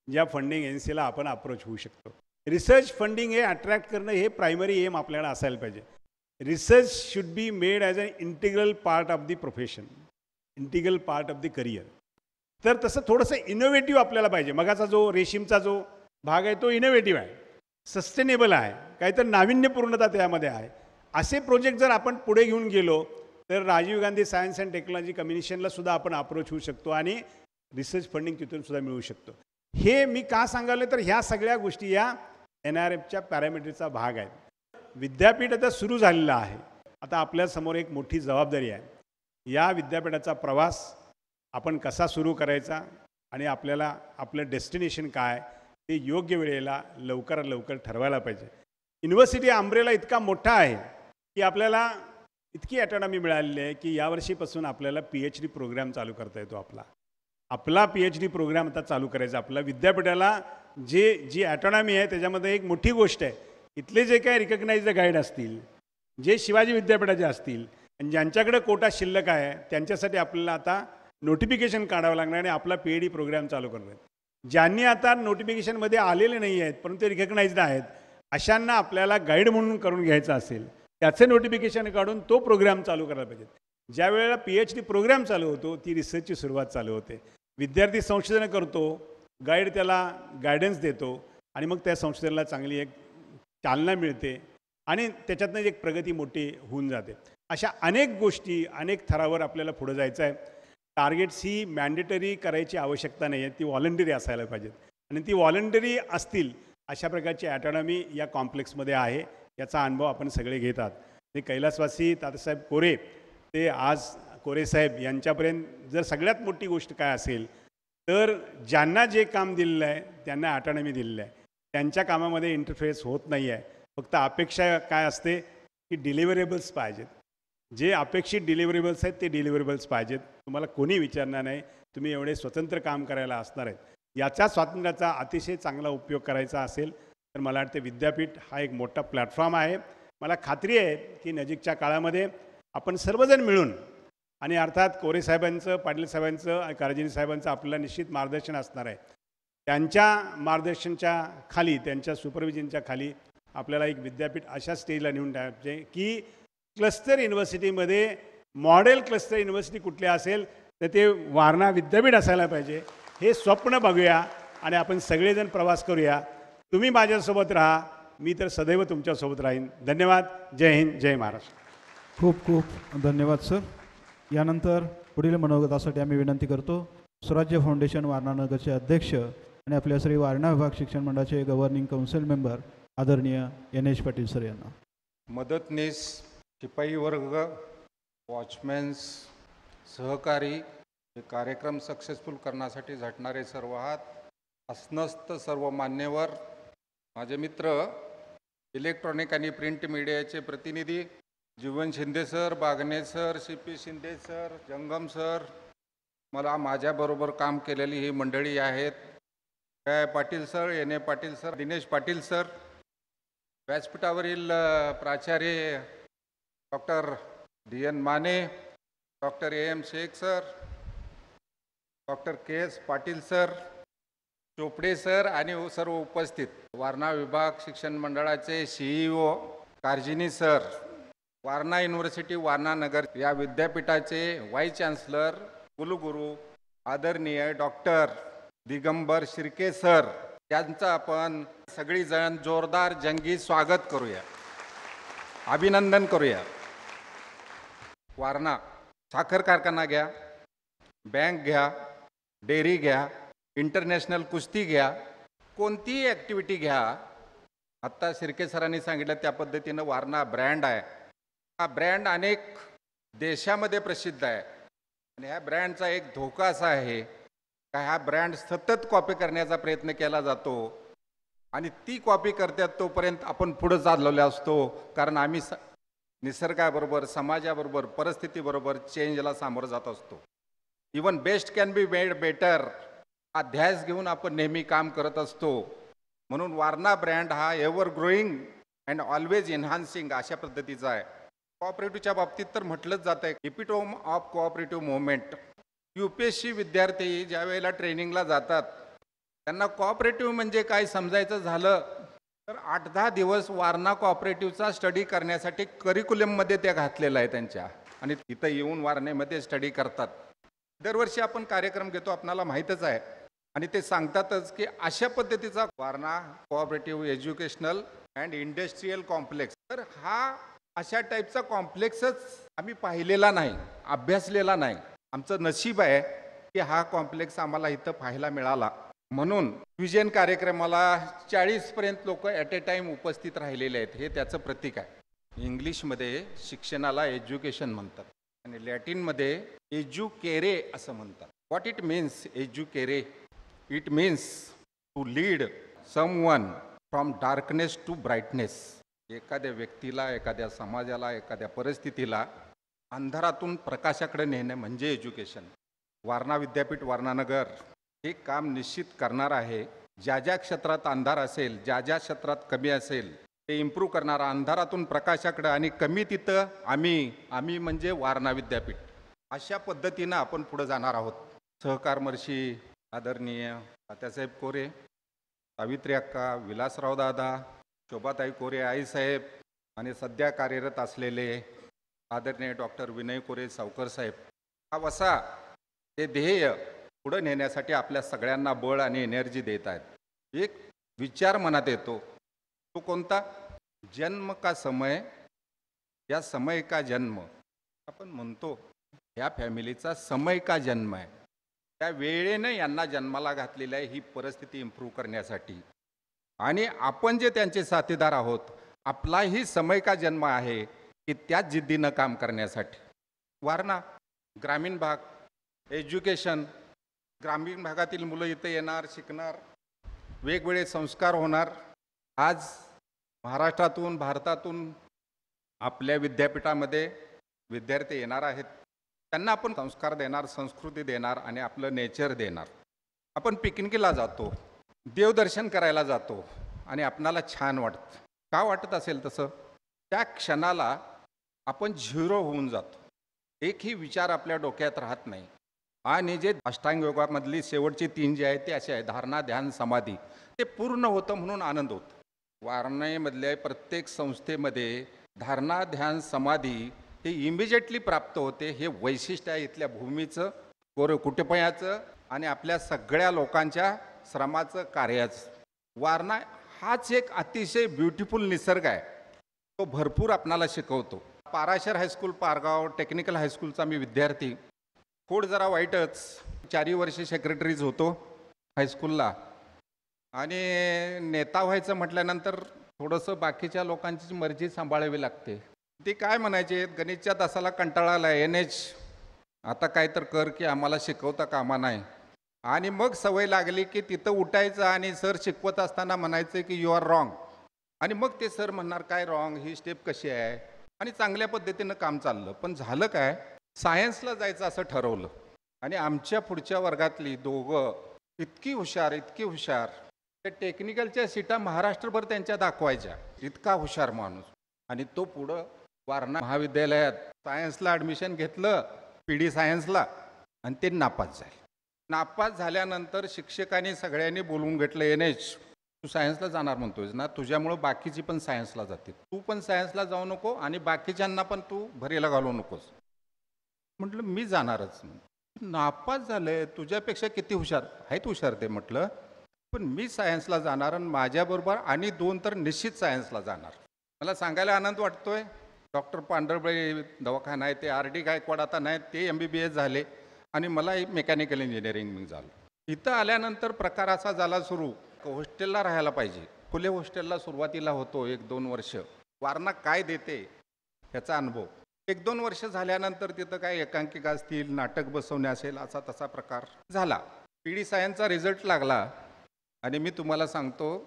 ज्या फंडिंग एजन्सीला आपण अप्रोच होऊ शकतो. रिसर्च फंडिंग हे अट्रॅक्ट करणं हे प्रायमरी एम आपल्याला असायला पाहिजे. Research should be made as a integral part of the profession, integral part of the career. तर तसं थोडंसं इनोव्हेटिव्ह आपल्याला पाहिजे. मगाचा जो रेशीमचा जो भाग आहे तो इनोव्हेटिव्ह आहे, सस्टेनेबल आहे, काहीतरी नाविन्यपूर्णता त्यामध्ये आहे. असे प्रोजेक्ट जर आपण पुढे घेऊन गेलो तर Rajiv Gandhi science and technology कमिशनला सुद्धा आपण अप्रोच होऊ शकतो आणि रिसर्च फंडिंग तिथून सुद्धा मिळू शकतो. हे मी का सांगायला तर ह्या सगळ्या गोष्टी या NRFच्या पॅरामीटरचा भाग आहेत. विद्यापीठ आता सुरू झालेलं आहे. आता आपल्यासमोर एक मोठी जबाबदारी आहे. या विद्यापीठाचा प्रवास आपण कसा सुरू करायचा आणि आपल्याला आपलं डेस्टिनेशन काय ते योग्य वेळेला लवकरात लवकर ठरवायला पाहिजे. युनिव्हर्सिटी अम्ब्रेला इतका मोठा आहे की आपल्याला इतकी ॲटॉनॉमी मिळालेली आहे की यावर्षीपासून आपल्याला PhD प्रोग्राम चालू करता येतो. आपला PhD प्रोग्राम आता चालू करायचा. आपल्या विद्यापीठाला जी ॲटॉनॉमी आहे त्याच्यामध्ये एक मोठी गोष्ट आहे, इथले जे काही रिकग्नाइज्ड गाईड असतील, जे शिवाजी विद्यापीठाचे असतील आणि ज्यांच्याकडे कोटा शिल्लक आहे त्यांच्यासाठी आपल्याला आता नोटिफिकेशन काढावं लागणार आणि आपला PhD प्रोग्राम चालू करणार आहे. ज्यांनी आता नोटिफिकेशनमध्ये आलेले नाही आहेत परंतु रिकग्नाइज्ड आहेत अशांना आपल्याला गाईड म्हणून करून घ्यायचं असेल त्याचे नोटिफिकेशन काढून तो प्रोग्राम चालू करायला पाहिजे. ज्या वेळेला PhD प्रोग्राम चालू होतो ती रिसर्चची सुरुवात चालू होते. विद्यार्थी संशोधन करतो, गाईड त्याला गायडन्स देतो आणि मग त्या संशोधनाला चांगली एक चालना मिळते आणि त्याच्यातनं एक प्रगती मोठी होऊन जाते. अशा अनेक गोष्टी अनेक थरावर आपल्याला पुढे जायचं आहे. टार्गेट्स ही मॅन्डेटरी करायची आवश्यकता नाही आहे, ती व्हॉलंटरी असायला पाहिजेत आणि ती व्हॉलंटरी असतील अशा प्रकारची ॲटॉनॉमी या कॉम्प्लेक्समध्ये आहे. याचा अनुभव आपण सगळे घेतात. ते कैलासवासी तात्यासाहेब कोरे ते आज कोरे साहेब यांच्यापर्यंत जर सगळ्यात मोठी गोष्ट काय असेल तर ज्यांना जे काम दिलेलं आहे त्यांना ॲटॉनॉमी दिलेलं आहे. त्यांच्या कामामध्ये इंटरफेस होत नाही आहे. फक्त अपेक्षा काय असते की डिलिव्हरेबल्स पाहिजेत. जे अपेक्षित डिलिव्हरेबल्स आहेत ते डिलिव्हरेबल्स पाहिजेत. तुम्हाला कोणी विचारणार नाही, तुम्ही एवढे स्वतंत्र काम करायला असणार आहेत. याच्या स्वातंत्र्याचा अतिशय चांगला उपयोग करायचा असेल तर मला वाटते विद्यापीठ हा एक मोठा प्लॅटफॉर्म आहे. मला खात्री आहे की नजीकच्या काळामध्ये आपण सर्वजण मिळून आणि अर्थात कोरे साहेबांचं, पाटील साहेबांचं, कारंजे साहेबांचं आपल्याला निश्चित मार्गदर्शन असणार आहे. त्यांच्या मार्गदर्शनच्या खाली, त्यांच्या सुपरविजनच्या खाली आपल्याला एक विद्यापीठ अशा स्टेजला नेऊन टाकायचे की क्लस्टर युनिव्हर्सिटीमध्ये मॉडेल क्लस्टर युनिव्हर्सिटी कुठली असेल तर ते वारणा विद्यापीठ असायला पाहिजे. हे स्वप्न बघूया आणि आपण सगळेजण प्रवास करूया. तुम्ही माझ्यासोबत राहा, मी तर सदैव तुमच्यासोबत राहीन. धन्यवाद. जय हिंद, जय महाराष्ट्र. खूप खूप धन्यवाद सर. यानंतर पुढील मनोगतासाठी आम्ही विनंती करतो स्वराज्य फाउंडेशन वारणानगरचे अध्यक्ष आणि आपल्या श्री वारणा विभाग शिक्षण मंडळाचे गव्हर्निंग काउन्सिल मेंबर आदरणीय NH पाटील सर यांना. मदतनीस, शिपाई वर्ग, वॉचमॅन्स, सहकारी हे कार्यक्रम सक्सेसफुल करण्यासाठी झटणारे सर्व हात, असनस्त सर्व मान्यवर, माझे मित्र, इलेक्ट्रॉनिक आणि प्रिंट मीडियाचे प्रतिनिधी, Jeevan Shinde sir, Bagane sir, CP Shinde sir, Jangam sir, मला माझ्याबरोबर काम केलेली ही मंडळी आहेत, काय Patil sir, NA Patil sir, Dinesh Patil sir, व्यासपीठावरील प्राचार्य doctor DN Mane, doctor AM Shaikh sir, doctor KS Patil sir, Chopade sir आणि सर्व उपस्थित, वारणा विभाग शिक्षण मंडळाचे CEO Karjini sir, Warana university Warana Nagar या विद्यापीठाचे व्हाईस चान्सलर कुलगुरू आदरणीय डॉक्टर दिगंबर शिर्के सर, त्यांचं आपण सगळीजण जोरदार जंगी स्वागत करूया, अभिनंदन करूया. वारणा साखर कारखाना घ्या, बँक घ्या, डेअरी घ्या, इंटरनॅशनल कुस्ती घ्या, कोणतीही ॲक्टिव्हिटी घ्या. आत्ता शिर्के सरांनी सांगितलं त्या पद्धतीनं वारणा ब्रँड आहे. हा ब्रँड अनेक देशामध्ये प्रसिद्ध आहे आणि ह्या ब्रँडचा एक धोका असा आहे का हा ब्रँड सतत कॉपी करण्याचा प्रयत्न केला जातो आणि ती कॉपी करतात तोपर्यंत आपण पुढं चाललेलो असतो, कारण आम्ही निसर्गाबरोबर, समाजाबरोबर, परिस्थितीबरोबर चेंजला सामोरं जात असतो. Even best can be made better हा ध्यास घेऊन आपण नेहमी काम करत असतो. म्हणून वारणा ब्रँड हा एव्हर ग्रोईंग अँड ऑलवेज एन्हान्सिंग अशा पद्धतीचा आहे. कोऑपरेटिव्हच्या बाबतीत तर म्हटलंच जातं आहे, epitome of cooperative movement. UPSC विद्यार्थी ज्या वेळेला ट्रेनिंगला जातात त्यांना कोऑपरेटिव्ह म्हणजे काय समजायचं झालं तर 8-10 दिवस वारणा कोऑपरेटिव्हचा स्टडी करण्यासाठी करिक्युलममध्ये ते घातलेलं आहे त्यांच्या, आणि तिथं येऊन वारणेमध्ये स्टडी करतात. दरवर्षी आपण कार्यक्रम घेतो, आपणाला माहीतच आहे, आणि ते सांगतातच की अशा पद्धतीचा Warna cooperative educational and industrial complex. तर हा अशा टाईपचा कॉम्प्लेक्सच आम्ही पाहिलेला नाही, अभ्यासलेला नाही. आमचं नशीब आहे की हा कॉम्प्लेक्स आम्हाला इथं पाहायला मिळाला. म्हणून विजन कार्यक्रमाला 40पर्यंत लोक ॲट ए टाईम उपस्थित राहिलेले आहेत. हे त्याचं प्रतीक आहे. इंग्लिशमध्ये शिक्षणाला एज्युकेशन म्हणतात आणि लॅटिनमध्ये एज्युकेरे असं म्हणतात. व्हॉट इट मीन्स एज्युकेरे? It means to lead someone from darkness to brightness. एखाद्या व्यक्तीला, एखाद्या समाजाला, एखाद्या परिस्थितीला अंधारातून प्रकाशाकडे नेणं म्हणजे एज्युकेशन. वारणा विद्यापीठ वारणानगर हे काम निश्चित करणार आहे. ज्या ज्या क्षेत्रात अंधार असेल, ज्या ज्या क्षेत्रात कमी असेल ते इम्प्रूव्ह करणारा, अंधारातून प्रकाशाकडे आणि कमी तिथं आम्ही म्हणजे वारणा विद्यापीठ, अशा पद्धतीनं आपण पुढे जाणार आहोत. सहकारमर्षी आदरणीय तात्यासाहेब कोरे, सावित्री अक्का, विलासराव दादा, शोभाताई कोरे आईसाहेब आणि सध्या कार्यरत असलेले आदरणीय डॉक्टर विनय कोरे सावकर साहेब, हा वसा हे ध्येय पुढे नेण्यासाठी आपल्या सगळ्यांना बळ आणि एनर्जी देत आहेत. एक विचार मनात येतो, तो कोणता? जन्म का समय या समय का जन्म. आपण म्हणतो ह्या फॅमिलीचा समय का जन्म आहे, त्या वेळेनं यांना जन्माला घातलेलं आहे ही परिस्थिती इम्प्रूव्ह करण्यासाठी. आणि आपण जे त्यांचे साथीदार आहोत, आपलाही समय का जन्म आहे की त्याच जिद्दीनं काम करण्यासाठी. वारणा ग्रामीण भाग, एज्युकेशन, ग्रामीण भागातील मुलं इथं येणार, शिकणार, वेगवेगळे संस्कार होणार. आज महाराष्ट्रातून, भारतातून आपल्या विद्यापीठामध्ये विद्यार्थी येणार आहेत. त्यांना आपण संस्कार देणार, संस्कृती देणार आणि आपलं नेचर देणार. आपण पिकनिकला जातो, देवदर्शन करायला जातो आणि आपणाला छान वाटतं. का वाटत असेल तसं? त्या क्षणाला आपण झिरो होऊन जातो. एकही विचार आपल्या डोक्यात राहत नाही. आणि जे अष्टांग योगामधली शेवटची 3 जे आहेत ते असे आहे, धारणा, ध्यान, समाधी, ते पूर्ण होतं म्हणून आनंद होतो. वारणेमधल्या प्रत्येक संस्थेमध्ये धारणा, ध्यान, समाधी हे इमिजिएटली प्राप्त होते. हे वैशिष्ट्य आहे इथल्या भूमीचं, कुटुंबाचं आणि आपल्या सगळ्या लोकांच्या श्रमाचं, कार्याचं. वारणा हाच एक अतिशय ब्युटिफुल निसर्ग आहे, तो भरपूर आपणाला शिकवतो. पाराशर हायस्कूल, पारगाव टेक्निकल हायस्कूलचा मी विद्यार्थी. खोड जरा वाईटच, 4 वर्ष सेक्रेटरीज होतो हायस्कूलला, आणि नेता व्हायचं म्हटल्यानंतर थोडंसं बाकीच्या लोकांची मर्जी सांभाळावी लागते. ते काय म्हणायचे, गणितच्या तासाला कंटाळा आला, NH आता काय तर कर की आम्हाला शिकवता कामा नाही. आणि मग सवय लागली की तिथं उठायचं आणि सर शिकवत असताना म्हणायचं की यू आर रॉंग, आणि मग ते सर म्हणणार काय रॉंग, ही स्टेप कशी आहे, आणि चांगल्या पद्धतीनं काम चाललं. पण झालं काय, सायन्सला जायचं असं ठरवलं आणि आमच्या पुढच्या वर्गातली दोघं इतकी हुशार, त्या टेक्निकलच्या सीटा महाराष्ट्रभर त्यांच्या दाखवायच्या, इतका हुशार माणूस. आणि तो पुढं वारणा महाविद्यालयात सायन्सला ॲडमिशन घेतलं, PD सायन्सला, आणि ते नापास झाले. नापास झाल्यानंतर शिक्षकांनी सगळ्यांनी बोलवून घेतलं, NH तू सायन्सला जाणार म्हणतोयस ना, तुझ्यामुळं बाकीची पण सायन्सला जाते, तू पण सायन्सला जाऊ नको आणि बाकीच्यांना पण तू भरीला घालू नकोस. म्हटलं मी जाणारच. नापास झाले, तुझ्यापेक्षा किती हुशार आहेत, हुशार ते म्हटलं, पण मी सायन्सला जाणार आणि माझ्याबरोबर आणि 2 तर निश्चित सायन्सला जाणार. मला सांगायला आनंद वाटतोय डॉक्टर पांढरबळे दवाखाना आहे ते RD गायकवाड आता नाही, ते MBBS झाले आणि मला मेकॅनिकल इंजिनिअरिंग झालं. इथं आल्यानंतर प्रकार असा झाला सुरू, हॉस्टेलला राहायला पाहिजे. फुले हॉस्टेलला सुरुवातीला होतो 1-2 वर्ष. वारणा काय देते ह्याचा अनुभव. 1-2 वर्ष झाल्यानंतर तिथं काय एकांकिका असतील, नाटक बसवणे असेल, असा तसा प्रकार झाला. PD सायन्सचा रिझल्ट लागला आणि मी तुम्हाला सांगतो,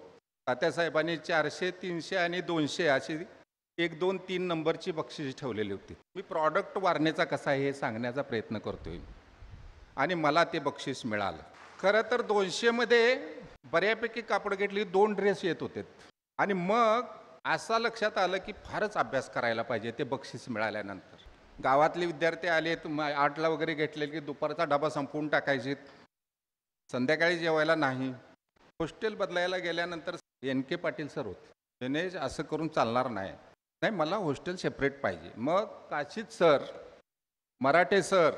तात्यासाहेबांनी 400, 300 आणि 200 अशी 1, 2, 3 नंबरची बक्षीस ठेवलेली होती. मी प्रॉडक्ट वारणेचा कसा आहे हे सांगण्याचा प्रयत्न करतोय आणि मला ते बक्षीस मिळालं. खरं तर 200मध्ये बऱ्यापैकी कापड घेतली, 2 ड्रेस येत होते आणि मग असं लक्षात आलं की फारच अभ्यास करायला पाहिजे ते बक्षीस मिळाल्यानंतर. गावातले विद्यार्थी आले, 8ला वगैरे घेतले की दुपारचा डबा संपवून टाकायचे, संध्याकाळी जेवायला नाही. हॉस्टेल बदलायला गेल्यानंतर NK पाटील सर होते. त्याने असं करून चालणार नाही, नाही मला हॉस्टेल सेपरेट पाहिजे. मग काशीद सर, मराठे सर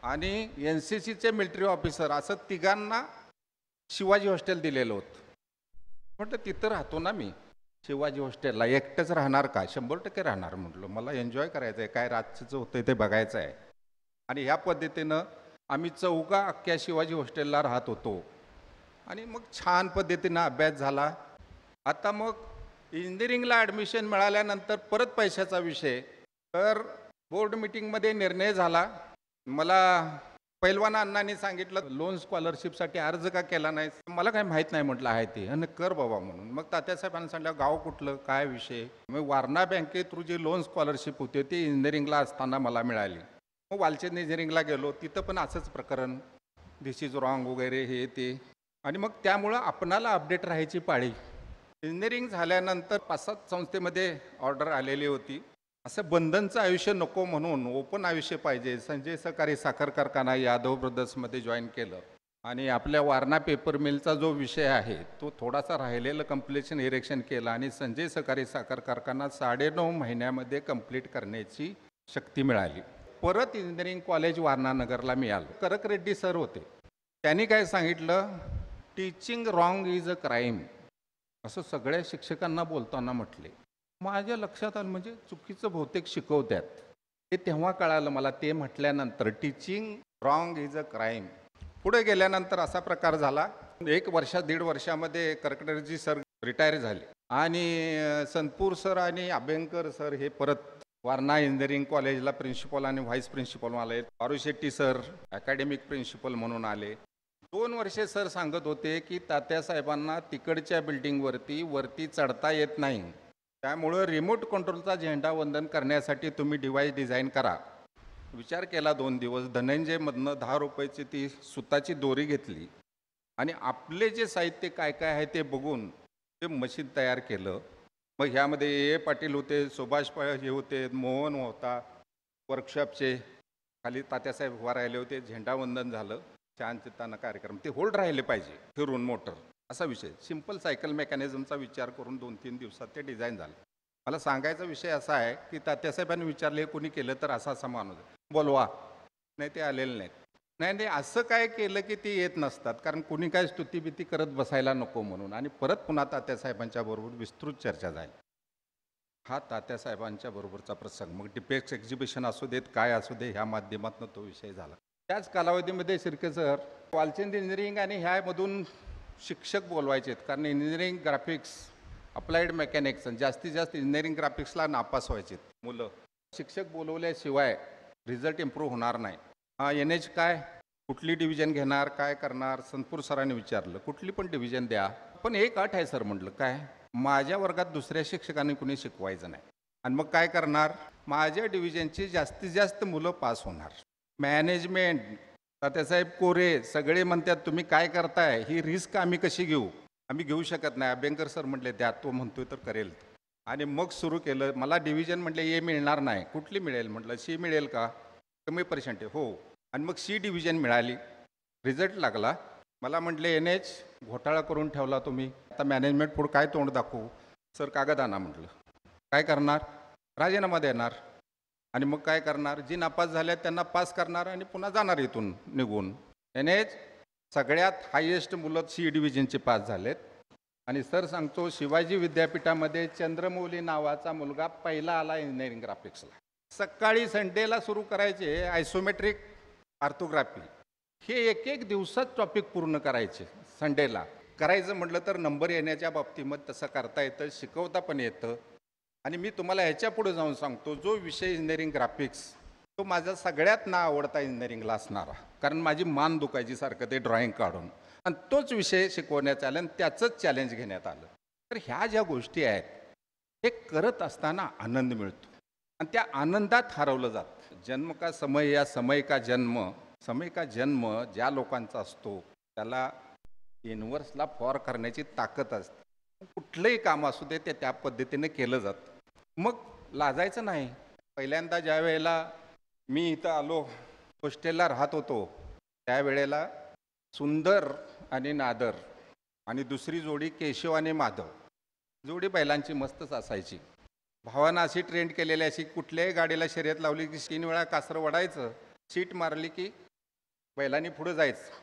आणि NCCचे मिलिटरी ऑफिसर असं तिघांना शिवाजी हॉस्टेल दिलेलं होतं. म्हटलं तिथं राहतो ना मी शिवाजी हॉस्टेलला, एकटंच राहणार का? 100% राहणार म्हटलं, मला एन्जॉय करायचं आहे, काय रातचं होतं ते बघायचं आहे. आणि ह्या पद्धतीनं आम्ही 4 अख्ख्या शिवाजी हॉस्टेलला राहत होतो आणि मग छान पद्धतीनं अभ्यास झाला. आता मग इंजिनिअरिंगला ॲडमिशन मिळाल्यानंतर परत पैशाचा विषय. तर बोर्ड मिटिंगमध्ये निर्णय झाला, मला पैलवान अण्णांनी सांगितलं लोन स्कॉलरशिपसाठी अर्ज का केला नाही. मला काय माहीत नाही म्हटलं, आहे ते आणि कर बाबा म्हणून. मग तात्यासाहेबांनी सांगितलं गाव कुठलं काय विषय. मग वारणा बँके थ्रू जी लोन स्कॉलरशिप होती ती इंजिनिअरिंगला असताना मला मिळाली. मग वालचंद इंजिनिअरिंगला गेलो, तिथं पण असंच प्रकरण, दिस इज रॉंग वगैरे हे ते. आणि मग त्यामुळं आपणाला अपडेट राहायची पाळी. इंजिनिअरिंग झाल्यानंतर 5-7 संस्थेमध्ये ऑर्डर आलेली होती. असं बंधनचं आयुष्य नको म्हणून ओपन आयुष्य पाहिजे. संजय सहकारी साखर कारखाना यादव ब्रदर्समध्ये जॉईन केलं आणि आपल्या वारणा पेपर मिलचा जो विषय आहे तो थोडासा राहिलेलं कम्प्लिशन इरेक्शन केलं आणि संजय सहकारी साखर कारखाना 9.5 महिन्यामध्ये कंप्लीट करण्याची शक्ती मिळाली. परत इंजिनिअरिंग कॉलेज वारणा नगरला मिळालं. करक रेड्डी सर होते, त्यांनी काय सांगितलं, teaching wrong is a crime असं सगळ्या शिक्षकांना बोलताना म्हटले. माझ्या लक्षात आलं म्हणजे चुकीचं बहुतेक शिकवतात हे तेव्हा कळालं मला. ते म्हटल्यानंतर teaching wrong is a crime. पुढे गेल्यानंतर असा प्रकार झाला, 1-1.5 वर्षामध्ये करकरेड्डी सर रिटायर झाले आणि संतपूर सर आणि अभ्यंकर सर हे परत वारणा इंजिनिअरिंग कॉलेजला प्रिन्सिपल आणि व्हाईस प्रिन्सिपल आले. Paru Shetty sir academic principal म्हणून आले. 2 वर्षे सर सांगत होते की तात्यासाहेबांना तिकडच्या बिल्डिंगवरती वरती चढता येत नाही, त्यामुळं रिमोट कंट्रोलचा झेंडा वंदन करण्यासाठी तुम्ही डिव्हाइस डिझाईन करा. विचार केला 2 दिवस. धनंजयमधनं 10 रुपयाची ती सुताची दोरी घेतली आणि आपले जे साहित्य काय काय आहे ते बघून ते मशीन तयार केलं. मग ह्यामध्ये A पाटील होते, सुभाष हे होते, मोहन होता, वर्कशॉपचे खाली तात्यासाहेब उभा राहिले होते. झेंडावंदन झालं, शांततानं कार्यक्रम. ते होल्ड राहिले पाहिजे फिरून मोटर असा विषय. सिंपल सायकल मेकॅनिझमचा विचार करून 2-3 दिवसात ते डिझाईन झालं. मला सांगायचा विषय असा आहे की तात्यासाहेबांनी विचारले कोणी केलं तर असा माणूस बोलवा, नाही ते आलेले नाहीत. नाही असं काय केलं की ते येत नसतात, कारण कुणी काय स्तुतीबिती करत बसायला नको म्हणून. आणि परत पुन्हा तात्यासाहेबांच्या बरोबर विस्तृत चर्चा झाली. हा तात्यासाहेबांच्या बरोबरचा प्रसंग. मग डिपेक्स एक्झिबिशन असू देत काय असू दे, ह्या माध्यमातून तो विषय झाला. त्याच कालावधीमध्ये शिर्के सर वालचंद इंजिनिअरिंग आणि ह्यामधून शिक्षक बोलवायचे आहेत, कारण इंजिनिअरिंग ग्राफिक्स अप्लाइड मेकॅनिक्स जास्तीत जास्त इंजिनिअरिंग ग्राफिक्सला नापास व्हायचे मुलं. शिक्षक बोलवल्याशिवाय रिझल्ट इम्प्रूव्ह होणार नाही. NH काय कुठली डिव्हिजन घेणार काय करणार. संतपूर सरांनी विचारलं कुठली पण डिव्हिजन द्या, पण एक अट आहे सर. म्हटलं काय? माझ्या वर्गात दुसऱ्या शिक्षकांनी कुणी शिकवायचं नाही आणि मग काय करणार, माझ्या डिव्हिजनची जास्तीत जास्त मुलं पास होणार. मॅनेजमेंट तात्यासाहेब कोरे सगळे म्हणतात तुम्ही काय करताय, ही रिस्क आम्ही कशी घेऊ, आम्ही घेऊ शकत नाही. अभ्यंकर सर म्हटले द्या, तो म्हणतोय तर करेल. आणि मग सुरू केलं. मला डिव्हिजन म्हटले ए मिळणार नाही. कुठली मिळेल म्हटलं, सी मिळेल का, कमी पर्सेंटेज हो. आणि मग सी डिव्हिजन मिळाली. रिझल्ट लागला. मला म्हटले NH घोटाळा करून ठेवला तुम्ही, आता मॅनेजमेंट पुढं काय तोंड दाखवू. सर कागद आणा म्हटलं. काय करणार, राजीनामा देणार. आणि मग काय करणार, जी नापास झाल्या त्यांना पास करणार आणि पुन्हा जाणार इथून निघून. NH सगळ्यात हायेस्ट मुलं C डिव्हिजनचे पास झालेत आणि सर सांगतो, शिवाजी विद्यापीठामध्ये चंद्रमौली नावाचा मुलगा पहिला आला इंजिनिअरिंग ग्राफिक्सला. सकाळी संडेला सुरू करायचे आयसोमेट्रिक ऑर्थोग्राफी. हे एक एक दिवसात टॉपिक पूर्ण करायचे. संडेला करायचं म्हटलं तर नंबर येण्याच्या बाबतीमध्ये तसं करता येतं, शिकवता पण येतं. आणि मी तुम्हाला ह्याच्या पुढे जाऊन सांगतो, जो विषय इंजिनिअरिंग ग्राफिक्स तो माझा सगळ्यात ना आवडता इंजिनिअरिंगला असणारा, कारण माझी मान दुखायची सारखं ते ड्रॉइंग काढून, आणि तोच विषय शिकवण्यात आला आणि त्याचंच चॅलेंज घेण्यात आलं. तर ह्या ज्या गोष्टी आहेत हे करत असताना आनंद मिळतो आणि त्या आनंदात हरवलं जातं. जन्म का समय या समय का जन्म, समय का जन्म ज्या लोकांचा असतो त्याला युनिव्हर्सला फॉर करण्याची ताकद असते. कुठलंही काम असू दे ते त्या पद्धतीने केलं जातं. मग लाजायचं नाही. पहिल्यांदा ज्या वेळेला मी इथं आलो, हॉस्टेलला राहत होतो, त्यावेळेला सुंदर आणि नादर आणि दुसरी जोडी केशव आणि माधव, जोडी बैलांची मस्तच असायची. भावानं अशी ट्रेंड केलेली, अशी कुठल्याही गाडीला शर्यत लावली की 3 वेळा कासरं वडायचं, सीट मारली की बैलांनी पुढे जायचं.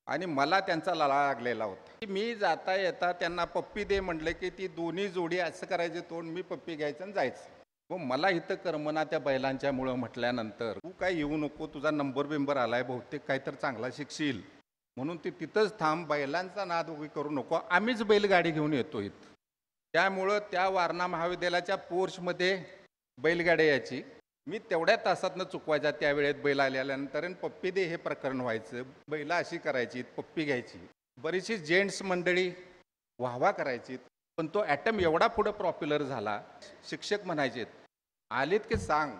आणि मला त्यांचा लळा लागलेला होता. मी जाता येता त्यांना पप्पी दे म्हटलं की ती दोन्ही जोडी असं करायचे, तोंड मी पप्पी घ्यायचं आणि जायचं. मग मला इथं करमना त्या बैलांच्या मुळं म्हटल्यानंतर, तू काय येऊ नको, तुझा नंबर बिंबर आलाय, बहुतेक काय तर चांगला शिकशील म्हणून ती तिथंच थांब, बैलांचा नाद उभी करू नको, आम्हीच बैलगाडी घेऊन येतो इथं. त्यामुळं त्या वारणा महाविद्यालयाच्या पोर्चमध्ये बैलगाडी यायची. मी तेवढ्या तासातनं चुकवायचा त्या वेळेत बैल आल्यानंतर, आणि पप्पी दे हे प्रकरण व्हायचं. बैला अशी करायची, पप्पी घ्यायची. बरीचशी जेंट्स मंडळी वाहवा करायची. पण तो ॲटम एवढा पुढं पॉप्युलर झाला, शिक्षक म्हणायचे आलीत की सांग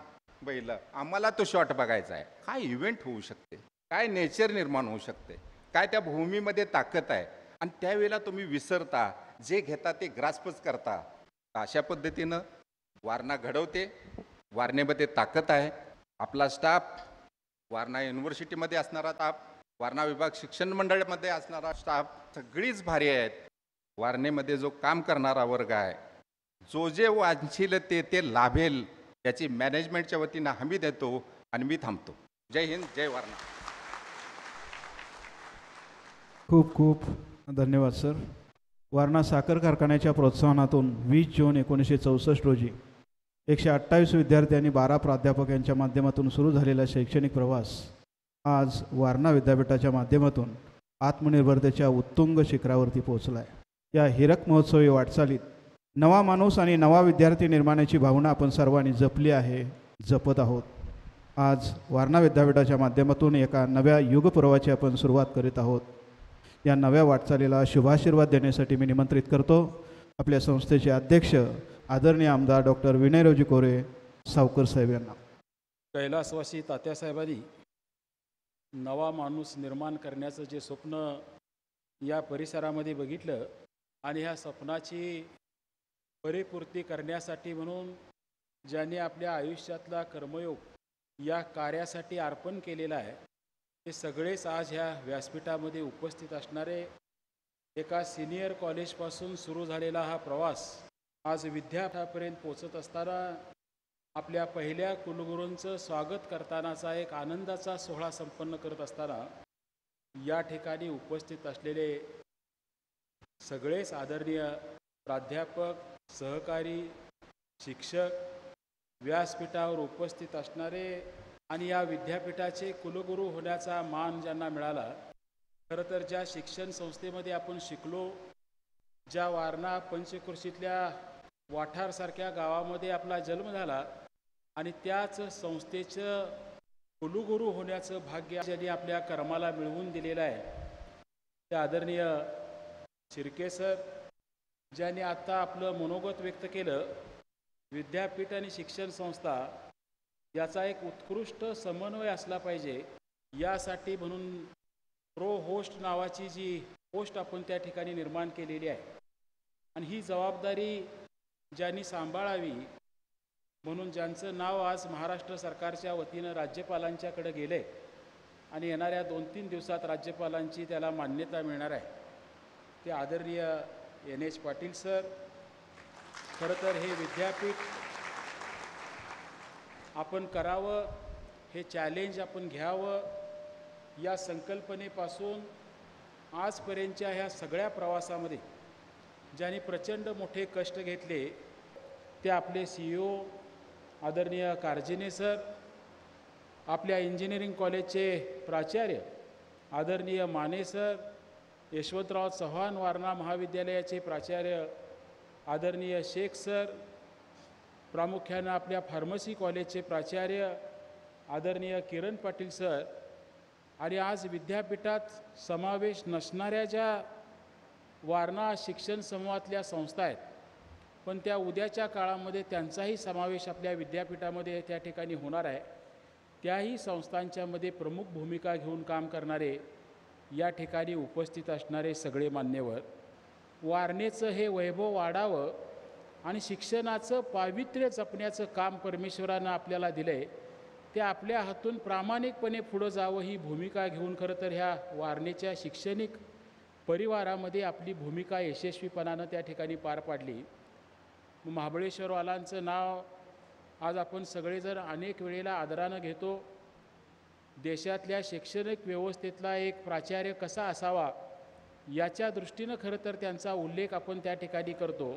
बैल, आम्हाला तो शॉट बघायचा आहे. काय इव्हेंट होऊ शकते, काय नेचर निर्माण होऊ शकते, काय त्या भूमीमध्ये ताकद आहे, आणि त्यावेळेला तुम्ही विसरता, जे घेता ते ग्रास्पच करता. अशा पद्धतीनं वारणा घडवते. वारणेमध्ये ताकद आहे. आपला स्टाफ, वारणा युनिव्हर्सिटीमध्ये असणारा स्टाफ, वारणा विभाग शिक्षण मंडळामध्ये असणारा स्टाफ सगळीच भारी आहेत. वारणेमध्ये जो काम करणारा वर्ग आहे, जो जे वांछील ते ते लाभेल याची मॅनेजमेंटच्या वतीनं हमी देतो आणि मी थांबतो. जय हिंद, जय वारणा. खूप खूप धन्यवाद सर. वारणा साखर कारखान्याच्या प्रोत्साहनातून 20 जून 1964 रोजी 128 विद्यार्थी आणि 12 प्राध्यापक यांच्या माध्यमातून सुरू झालेला शैक्षणिक प्रवास आज वारणा विद्यापीठाच्या माध्यमातून आत्मनिर्भरतेच्या उत्तुंग शिखरावरती पोहोचला आहे. या हिरक महोत्सवी वाटचालीत नवा माणूस आणि नवा विद्यार्थी निर्माणाची भावना आपण सर्वांनी जपली आहे, जपत आहोत. आज वारणा विद्यापीठाच्या माध्यमातून एका नव्या युगपर्वाची आपण सुरुवात करीत आहोत. या नव्या वाटचालीला शुभाशीर्वाद देण्यासाठी मी निमंत्रित करतो आपल्या संस्थेचे अध्यक्ष आदरणीय आमदार डॉक्टर विनयरावजी कोरे सावकर साहेब यांना. कैलासवासी तात्यासाहेबांनी नवा माणूस निर्माण करण्याचं जे स्वप्न या परिसरामध्ये बघितलं आणि ह्या स्वप्नाची परिपूर्ती करण्यासाठी म्हणून ज्यांनी आपल्या आयुष्यातला कर्मयोग या कार्यासाठी अर्पण केलेला आहे, ते सगळेच आज ह्या व्यासपीठामध्ये उपस्थित असणारे. एका सिनियर कॉलेजपासून सुरू झालेला हा प्रवास आज विद्यापीठापर्यंत पोचत असताना आपल्या पहिल्या कुलगुरूंचं स्वागत करतानाचा एक आनंदाचा सोहळा संपन्न करत असताना या ठिकाणी उपस्थित असलेले सगळेच आदरणीय प्राध्यापक, सहकारी, शिक्षक, व्यासपीठावर उपस्थित असणारे आणि या विद्यापीठाचे कुलगुरू होण्याचा मान ज्यांना मिळाला. खरं तर ज्या शिक्षण संस्थेमध्ये आपण शिकलो, ज्या वारणा पंचक्रोशीतल्या वाठारसारख्या गावामध्ये आपला जन्म झाला आणि त्याच संस्थेचं कुलगुरू होण्याचं भाग्य ज्यांनी आपल्या कर्माला मिळवून दिलेलं आहे, ते आदरणीय शिर्के सर, ज्यांनी आत्ता आपलं मनोगत व्यक्त केलं. विद्यापीठ आणि शिक्षण संस्था याचा एक उत्कृष्ट समन्वय असला पाहिजे, यासाठी म्हणून प्रो होस्ट नावाची जी पोस्ट आपण त्या ठिकाणी निर्माण केलेली आहे आणि ही जबाबदारी ज्यांनी सांभाळावी म्हणून ज्यांचं नाव आज महाराष्ट्र सरकारच्या वतीनं राज्यपालांच्याकडे गेले आणि येणाऱ्या 2-3 दिवसात राज्यपालांची त्याला मान्यता मिळणार आहे, ते आदरणीय NH पाटील सर. खरं तर हे विद्यापीठ आपण करावं, हे चॅलेंज आपण घ्यावं, या संकल्पनेपासून आजपर्यंतच्या ह्या सगळ्या प्रवासामध्ये ज्यांनी प्रचंड मोठे कष्ट घेतले ते आपले CEO आदरणीय कारजिने सर, आपल्या इंजिनिअरिंग कॉलेजचे प्राचार्य आदरणीय माने सर, यशवंतराव चव्हाण वारणा महाविद्यालयाचे प्राचार्य आदरणीय शेख सर, प्रामुख्यानं आपल्या फार्मसी कॉलेजचे प्राचार्य आदरणीय किरण पाटील सर, आणि आज विद्यापीठात समावेश नसणाऱ्या ज्या वारणा शिक्षण समूहातल्या संस्था आहेत, पण त्या उद्याच्या काळामध्ये त्यांचाही समावेश आपल्या विद्यापीठामध्ये त्या ठिकाणी होणार आहे, त्याही संस्थांच्यामध्ये प्रमुख भूमिका घेऊन काम करणारे या ठिकाणी उपस्थित असणारे सगळे मान्यवर, वारणेचं हे वैभव वाढावं आणि शिक्षणाचं पावित्र्य जपण्याचं काम परमेश्वरानं आपल्याला दिलं आहे, ते आपल्या हातून प्रामाणिकपणे पुढं जावं ही भूमिका घेऊन खरं तर ह्या वारणेच्या शैक्षणिक परिवारामध्ये आपली भूमिका यशस्वीपणानं त्या ठिकाणी पार पाडली. महाबळेश्वरवालांचं नाव आज आपण सगळेजण अनेक वेळेला आदरानं घेतो. देशातल्या शैक्षणिक व्यवस्थेतला एक प्राचार्य कसा असावा याच्या दृष्टीनं खरं तर त्यांचा उल्लेख आपण त्या ठिकाणी करतो.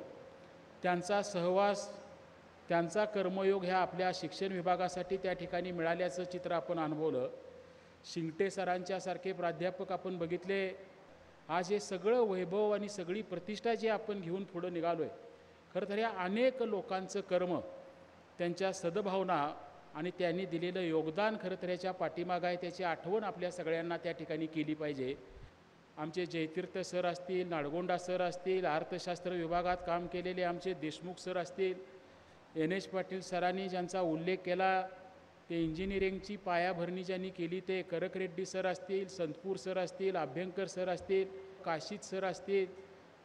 त्यांचा सहवास, त्यांचा कर्मयोग ह्या आपल्या शिक्षण विभागासाठी त्या ठिकाणी मिळाल्याचं चित्र आपण अनुभवलं. शिंगटे सरांच्यासारखे प्राध्यापक आपण बघितले. आज हे सगळं वैभव आणि सगळी प्रतिष्ठा जी आपण घेऊन पुढं निघालो आहे, खरं तर या अनेक लोकांचं कर्म, त्यांच्या सद्भावना आणि त्यांनी दिलेलं योगदान खरं तर याच्या पाठीमागं आहे, त्याची आठवण आपल्या सगळ्यांना त्या ठिकाणी केली पाहिजे. आमचे जयतीर्थ सर असतील, नाडगोंडा सर असतील, अर्थशास्त्र विभागात काम केलेले आमचे देशमुख सर असतील, NH पाटील सरांनी ज्यांचा उल्लेख केला, ते इंजिनिअरिंगची पायाभरणी ज्यांनी केली ते करक रेड्डी सर असतील, संतपूर सर असतील, अभ्यंकर सर असतील, काशीत सर असतील.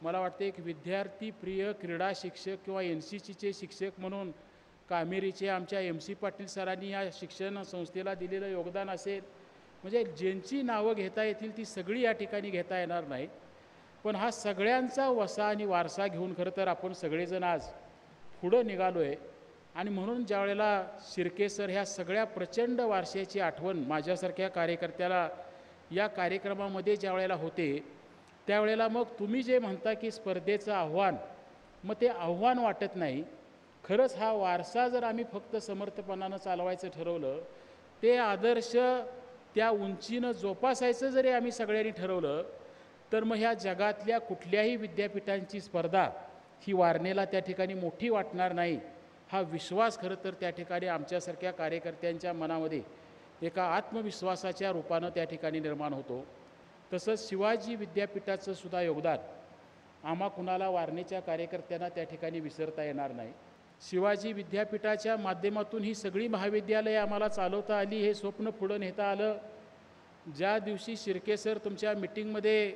मला वाटतं एक विद्यार्थी प्रिय क्रीडा शिक्षक किंवा NCCचे शिक्षक म्हणून कामेरीचे आमच्या MC पाटील सरांनी या शिक्षण संस्थेला दिलेलं योगदान असेल. म्हणजे ज्यांची नावं घेता येतील ती सगळी या ठिकाणी घेता येणार नाही, पण हा सगळ्यांचा वसा आणि वारसा घेऊन खरं तर आपण सगळेजण आज पुढं निघालो आहे. आणि म्हणून ज्या वेळेला शिर्के सर ह्या सगळ्या प्रचंड वारशाची आठवण माझ्यासारख्या कार्यकर्त्याला या कार्यक्रमामध्ये ज्या वेळेला होते, त्यावेळेला मग तुम्ही जे म्हणता की स्पर्धेचं आव्हान, मग ते आव्हान वाटत नाही. खरंच हा वारसा जर आम्ही फक्त समर्थपणानं चालवायचं ठरवलं, ते आदर्श त्या उंचीनं जोपासायचं जरी आम्ही सगळ्यांनी ठरवलं, तर मग ह्या जगातल्या कुठल्याही विद्यापीठांची स्पर्धा ही वारणेला त्या ठिकाणी मोठी वाटणार नाही. हा विश्वास खरं तर त्या ठिकाणी आमच्यासारख्या कार्यकर्त्यांच्या मनामध्ये एका आत्मविश्वासाच्या रूपानं त्या ठिकाणी निर्माण होतो. तसंच शिवाजी विद्यापीठाचं सुद्धा योगदान आम्हा कुणाला वारणेच्या कार्यकर्त्यांना त्या ठिकाणी विसरता येणार नाही. शिवाजी विद्यापीठाच्या माध्यमातून ही सगळी महाविद्यालये आम्हाला चालवता आली, हे स्वप्न पुढं नेता आलं. ज्या दिवशी शिर्के सर तुमच्या मिटिंगमध्ये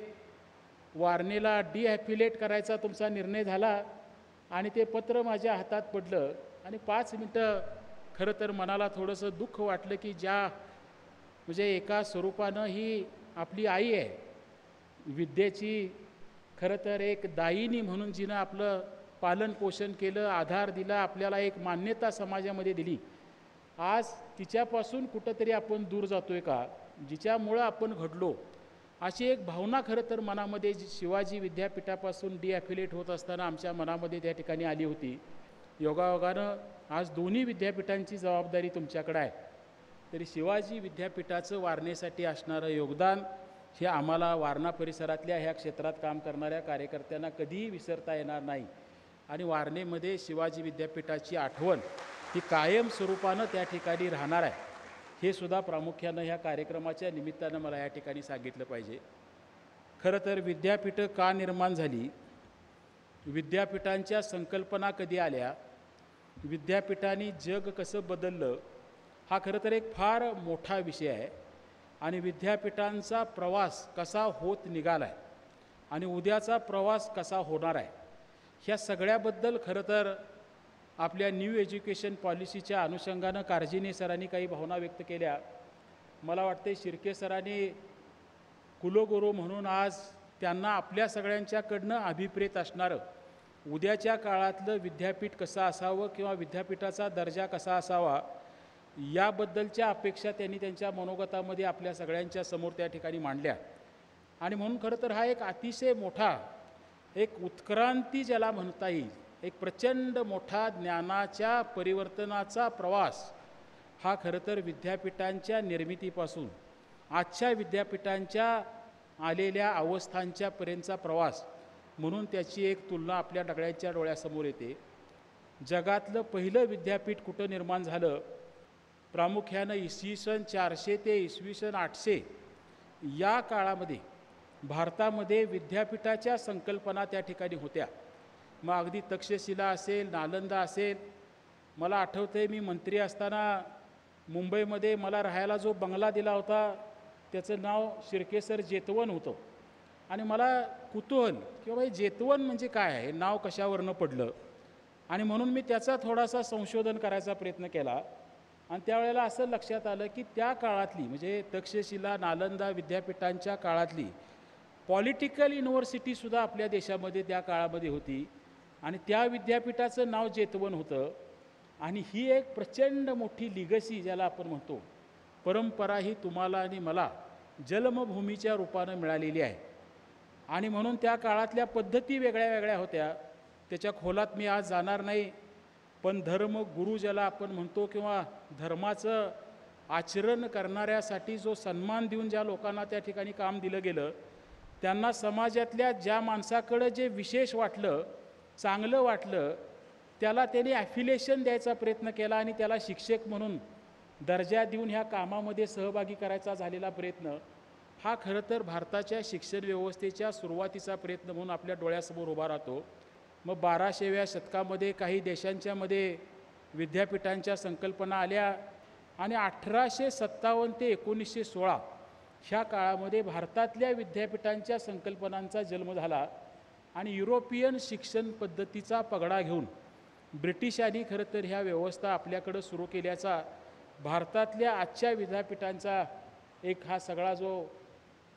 वारणेला डिॲफिलेट करायचा तुमचा निर्णय झाला आणि ते पत्र माझ्या हातात पडलं आणि 5 मिनटं खरं तर मनाला थोडंसं दुःख वाटलं की ज्या म्हणजे एका स्वरूपानं ही आपली आई आहे, विद्येची खरं तर एक दायिनी म्हणून जिनं आपलं पालन पोषण केलं, आधार दिला, आपल्याला एक मान्यता समाजामध्ये दिली, आज तिच्यापासून कुठंतरी आपण दूर जातोय का, जिच्यामुळं आपण घडलो, अशी एक भावना खरं तर मनामध्ये शिवाजी विद्यापीठापासून डिॲफिलेट होत असताना आमच्या मनामध्ये त्या ठिकाणी आली होती. योगायोगानं आज दोन्ही विद्यापीठांची जबाबदारी तुमच्याकडे आहे. तरी शिवाजी विद्यापीठाचं वारणेसाठी असणारं योगदान हे आम्हाला वारणा परिसरातल्या ह्या क्षेत्रात काम करणाऱ्या कार्यकर्त्यांना कधीही विसरता येणार नाही. आणि वारणेमध्ये शिवाजी विद्यापीठाची आठवण ही कायम स्वरूपानं त्या ठिकाणी राहणार आहे, हे सुद्धा प्रामुख्यानं ह्या कार्यक्रमाच्या निमित्तानं मला या ठिकाणी सांगितलं पाहिजे. खरं तर विद्यापीठं का निर्माण झाली, विद्यापीठांच्या संकल्पना कधी आल्या, विद्यापीठांनी जग कसं बदललं, हा खरं तर एक फार मोठा विषय आहे. आणि विद्यापीठांचा प्रवास कसा होत निघाला आहे आणि उद्याचा प्रवास कसा होणार आहे, ह्या सगळ्याबद्दल खरं तर आपल्या न्यू एज्युकेशन पॉलिसीच्या अनुषंगानं कारजिने सरांनी काही भावना व्यक्त केल्या. मला वाटते शिर्के सरांनी कुलगुरू म्हणून आज त्यांना आपल्या सगळ्यांच्याकडनं अभिप्रेत असणारं उद्याच्या काळातलं विद्यापीठ कसं असावं किंवा विद्यापीठाचा दर्जा कसा असावा याबद्दलच्या अपेक्षा त्यांनी त्यांच्या मनोगतामध्ये आपल्या सगळ्यांच्या समोर त्या ठिकाणी मांडल्या. आणि म्हणून खरं तर हा एक अतिशय मोठा एक उत्क्रांती ज्याला म्हणता येईल, एक प्रचंड मोठा ज्ञानाच्या परिवर्तनाचा प्रवास हा खरं तर विद्यापीठांच्या निर्मितीपासून आजच्या विद्यापीठांच्या आलेल्या अवस्थांच्या पर्यंतचा प्रवास म्हणून त्याची एक तुलना आपल्या सगळ्यांच्या डोळ्यासमोर येते. जगातलं पहिलं विद्यापीठ कुठं निर्माण झालं, प्रामुख्यानं इसवी सन 400 ते इसवी सन 800 या काळामध्ये भारतामध्ये विद्यापीठाच्या संकल्पना त्या ठिकाणी होत्या. मग अगदी तक्षशिला असेल, नालंदा असेल. मला आठवतं आहे, मी मंत्री असताना मुंबईमध्ये मला राहायला जो बंगला दिला होता त्याचं नाव शिर्के सर जेतवन होतं. आणि मला कुतूहल की बाबा हे जेतवन म्हणजे काय आहे, नाव कशावरनं पडलं, आणि म्हणून मी त्याचा थोडासा संशोधन करायचा प्रयत्न केला. आणि त्यावेळेला असं लक्षात आलं की त्या काळातली म्हणजे तक्षशिला नालंदा विद्यापीठांच्या काळातली पॉलिटिकल युनिव्हर्सिटीसुद्धा आपल्या देशामध्ये त्या काळामध्ये होती आणि त्या विद्यापीठाचं नाव जेतवन होतं. आणि ही एक प्रचंड मोठी लिगसी ज्याला आपण म्हणतो, परंपरा ही तुम्हाला आणि मला जन्मभूमीच्या रूपानं मिळालेली आहे. आणि म्हणून त्या काळातल्या पद्धती वेगळ्या वेगळ्या होत्या. त्याच्या खोलात मी आज जाणार नाही. पण धर्म गुरु ज्याला आपण म्हणतो किंवा धर्माचं आचरण करणाऱ्यासाठी जो सन्मान देऊन ज्या लोकांना त्या ठिकाणी काम दिलं गेलं, त्यांना समाजातल्या ज्या माणसाकडं जे विशेष वाटलं, चांगलं वाटलं, त्याला त्यांनी ॲफिलिएशन द्यायचा प्रयत्न केला आणि त्याला शिक्षक म्हणून दर्जा देऊन ह्या कामामध्ये सहभागी करायचा झालेला प्रयत्न हा खरं तर भारताच्या शिक्षण व्यवस्थेच्या सुरुवातीचा प्रयत्न म्हणून आपल्या डोळ्यासमोर उभा राहतो. मग 12व्या शतकामध्ये काही देशांच्यामध्ये विद्यापीठांच्या संकल्पना आल्या आणि 1857 ते 1916 ह्या काळामध्ये भारतातल्या विद्यापीठांच्या संकल्पनांचा जन्म झाला. आणि युरोपियन शिक्षण पद्धतीचा पगडा घेऊन ब्रिटिशांनी खरं तर ह्या व्यवस्था आपल्याकडं सुरू केल्याचा भारतातल्या आजच्या विद्यापीठांचा एक हा सगळा जो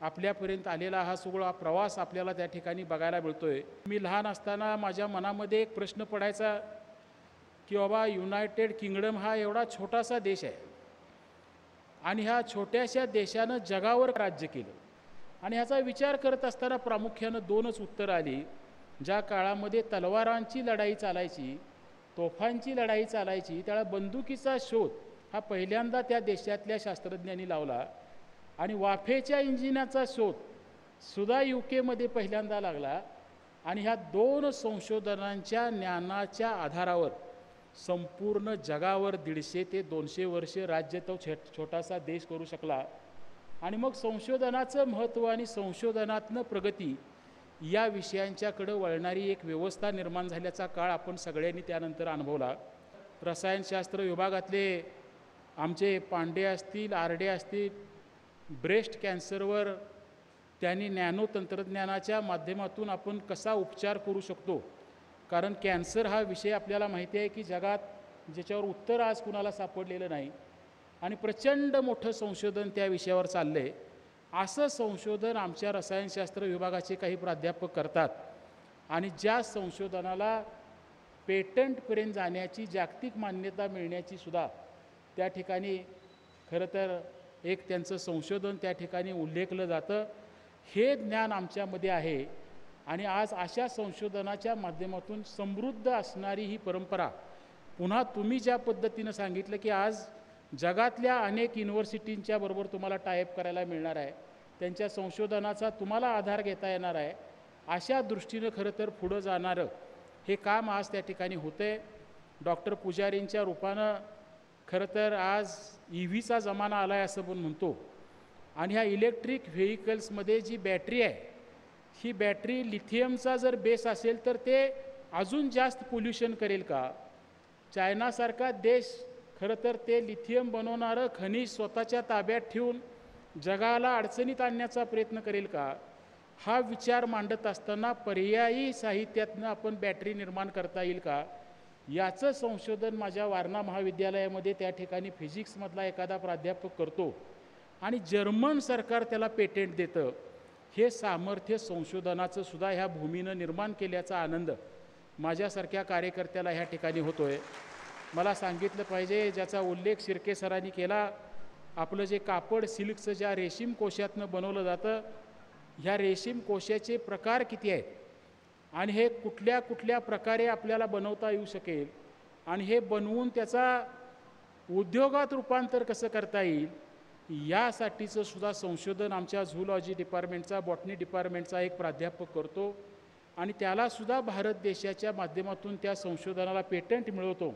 आपल्यापर्यंत आलेला हा सगळा प्रवास आपल्याला त्या ठिकाणी बघायला मिळतो आहे. मी लहान असताना माझ्या मनामध्ये एक प्रश्न पडायचा की बाबा युनायटेड किंगडम हा एवढा छोटासा देश आहे आणि ह्या छोट्याशा देशानं जगावर राज्य केलं. आणि ह्याचा विचार करत असताना प्रामुख्यानं 2च उत्तरं आली. ज्या काळामध्ये तलवारांची लढाई चालायची, तोफांची लढाई चालायची, त्यावेळेला बंदुकीचा शोध हा पहिल्यांदा त्या देशातल्या शास्त्रज्ञांनी लावला. आणि वाफेच्या इंजिनाचा शोध सुद्धा UK पहिल्यांदा लागला. आणि ह्या 2 संशोधनांच्या ज्ञानाच्या आधारावर संपूर्ण जगावर 150 ते 200 वर्ष राज्य तो छोटासा देश करू शकला. आणि मग संशोधनाचं महत्त्व आणि संशोधनातनं प्रगती या विषयांच्याकडं वळणारी एक व्यवस्था निर्माण झाल्याचा काळ आपण सगळ्यांनी त्यानंतर अनुभवला. रसायनशास्त्र विभागातले आमचे पांडे असतील, आरडे असतील, ब्रेस्ट कॅन्सरवर त्यांनी नॅनो तंत्रज्ञानाच्या माध्यमातून आपण कसा उपचार करू शकतो, कारण कॅन्सर हा विषय आपल्याला माहिती आहे की जगात ज्याच्यावर उत्तर आज कुणाला सापडलेलं नाही. आणि प्रचंड मोठं संशोधन त्या विषयावर चाललं आहे. असं संशोधन आमच्या रसायनशास्त्र विभागाचे काही प्राध्यापक करतात. आणि ज्या संशोधनाला पेटंटपर्यंत जाण्याची जागतिक मान्यता मिळण्याची सुद्धा त्या ठिकाणी खरं तर एक त्यांचं संशोधन त्या ठिकाणी उल्लेखलं जातं. हे ज्ञान आमच्यामध्ये आहे. आणि आज अशा संशोधनाच्या माध्यमातून समृद्ध असणारी ही परंपरा पुन्हा तुम्ही ज्या पद्धतीनं सांगितलं की आज जगातल्या अनेक युनिव्हर्सिटींच्या बरोबर तुम्हाला टायअप करायला मिळणार आहे, त्यांच्या संशोधनाचा तुम्हाला आधार घेता येणार आहे, अशा दृष्टीनं खरं तर पुढं जाणारं हे काम आज त्या ठिकाणी होतं आहे. डॉक्टर पुजारींच्या रूपानं खरं तर आज EVचा जमाना आला आहे असं पण म्हणतो. आणि ह्या इलेक्ट्रिक व्हेकल्समध्ये जी बॅटरी आहे, ही बॅटरी लिथियमचा जर बेस असेल तर ते अजून जास्त पोल्युशन करेल का? चायनासारखा देश खरं तर ते लिथियम बनवणारं खनिज स्वतःच्या ताब्यात ठेवून जगाला अडचणीत आणण्याचा प्रयत्न करेल का? हा विचार मांडत असताना पर्यायी साहित्यातनं आपण बॅटरी निर्माण करता येईल का, याचं संशोधन माझ्या वारणा महाविद्यालयामध्ये त्या ठिकाणी फिजिक्समधला एखादा प्राध्यापक करतो आणि जर्मन सरकार त्याला पेटेंट देतं. हे सामर्थ्य संशोधनाचं सुद्धा ह्या भूमीनं निर्माण केल्याचा आनंद माझ्यासारख्या कार्यकर्त्याला ह्या ठिकाणी होतो आहे. मला सांगितलं पाहिजे, ज्याचा उल्लेख शिर्के सरांनी केला, आपलं जे कापड सिल्कचं ज्या रेशीम कोशातनं बनवलं जातं, ह्या रेशीम कोशाचे प्रकार किती आहेत आणि हे कुठल्या कुठल्या प्रकारे आपल्याला बनवता येऊ शकेल आणि हे बनवून त्याचा उद्योगात रूपांतर कसं करता येईल यासाठीचं सुद्धा संशोधन आमच्या झूलॉजी डिपार्टमेंटचा, बॉटनी डिपार्टमेंटचा एक प्राध्यापक करतो आणि त्यालासुद्धा भारत देशाच्या माध्यमातून त्या संशोधनाला पेटंट मिळवतो.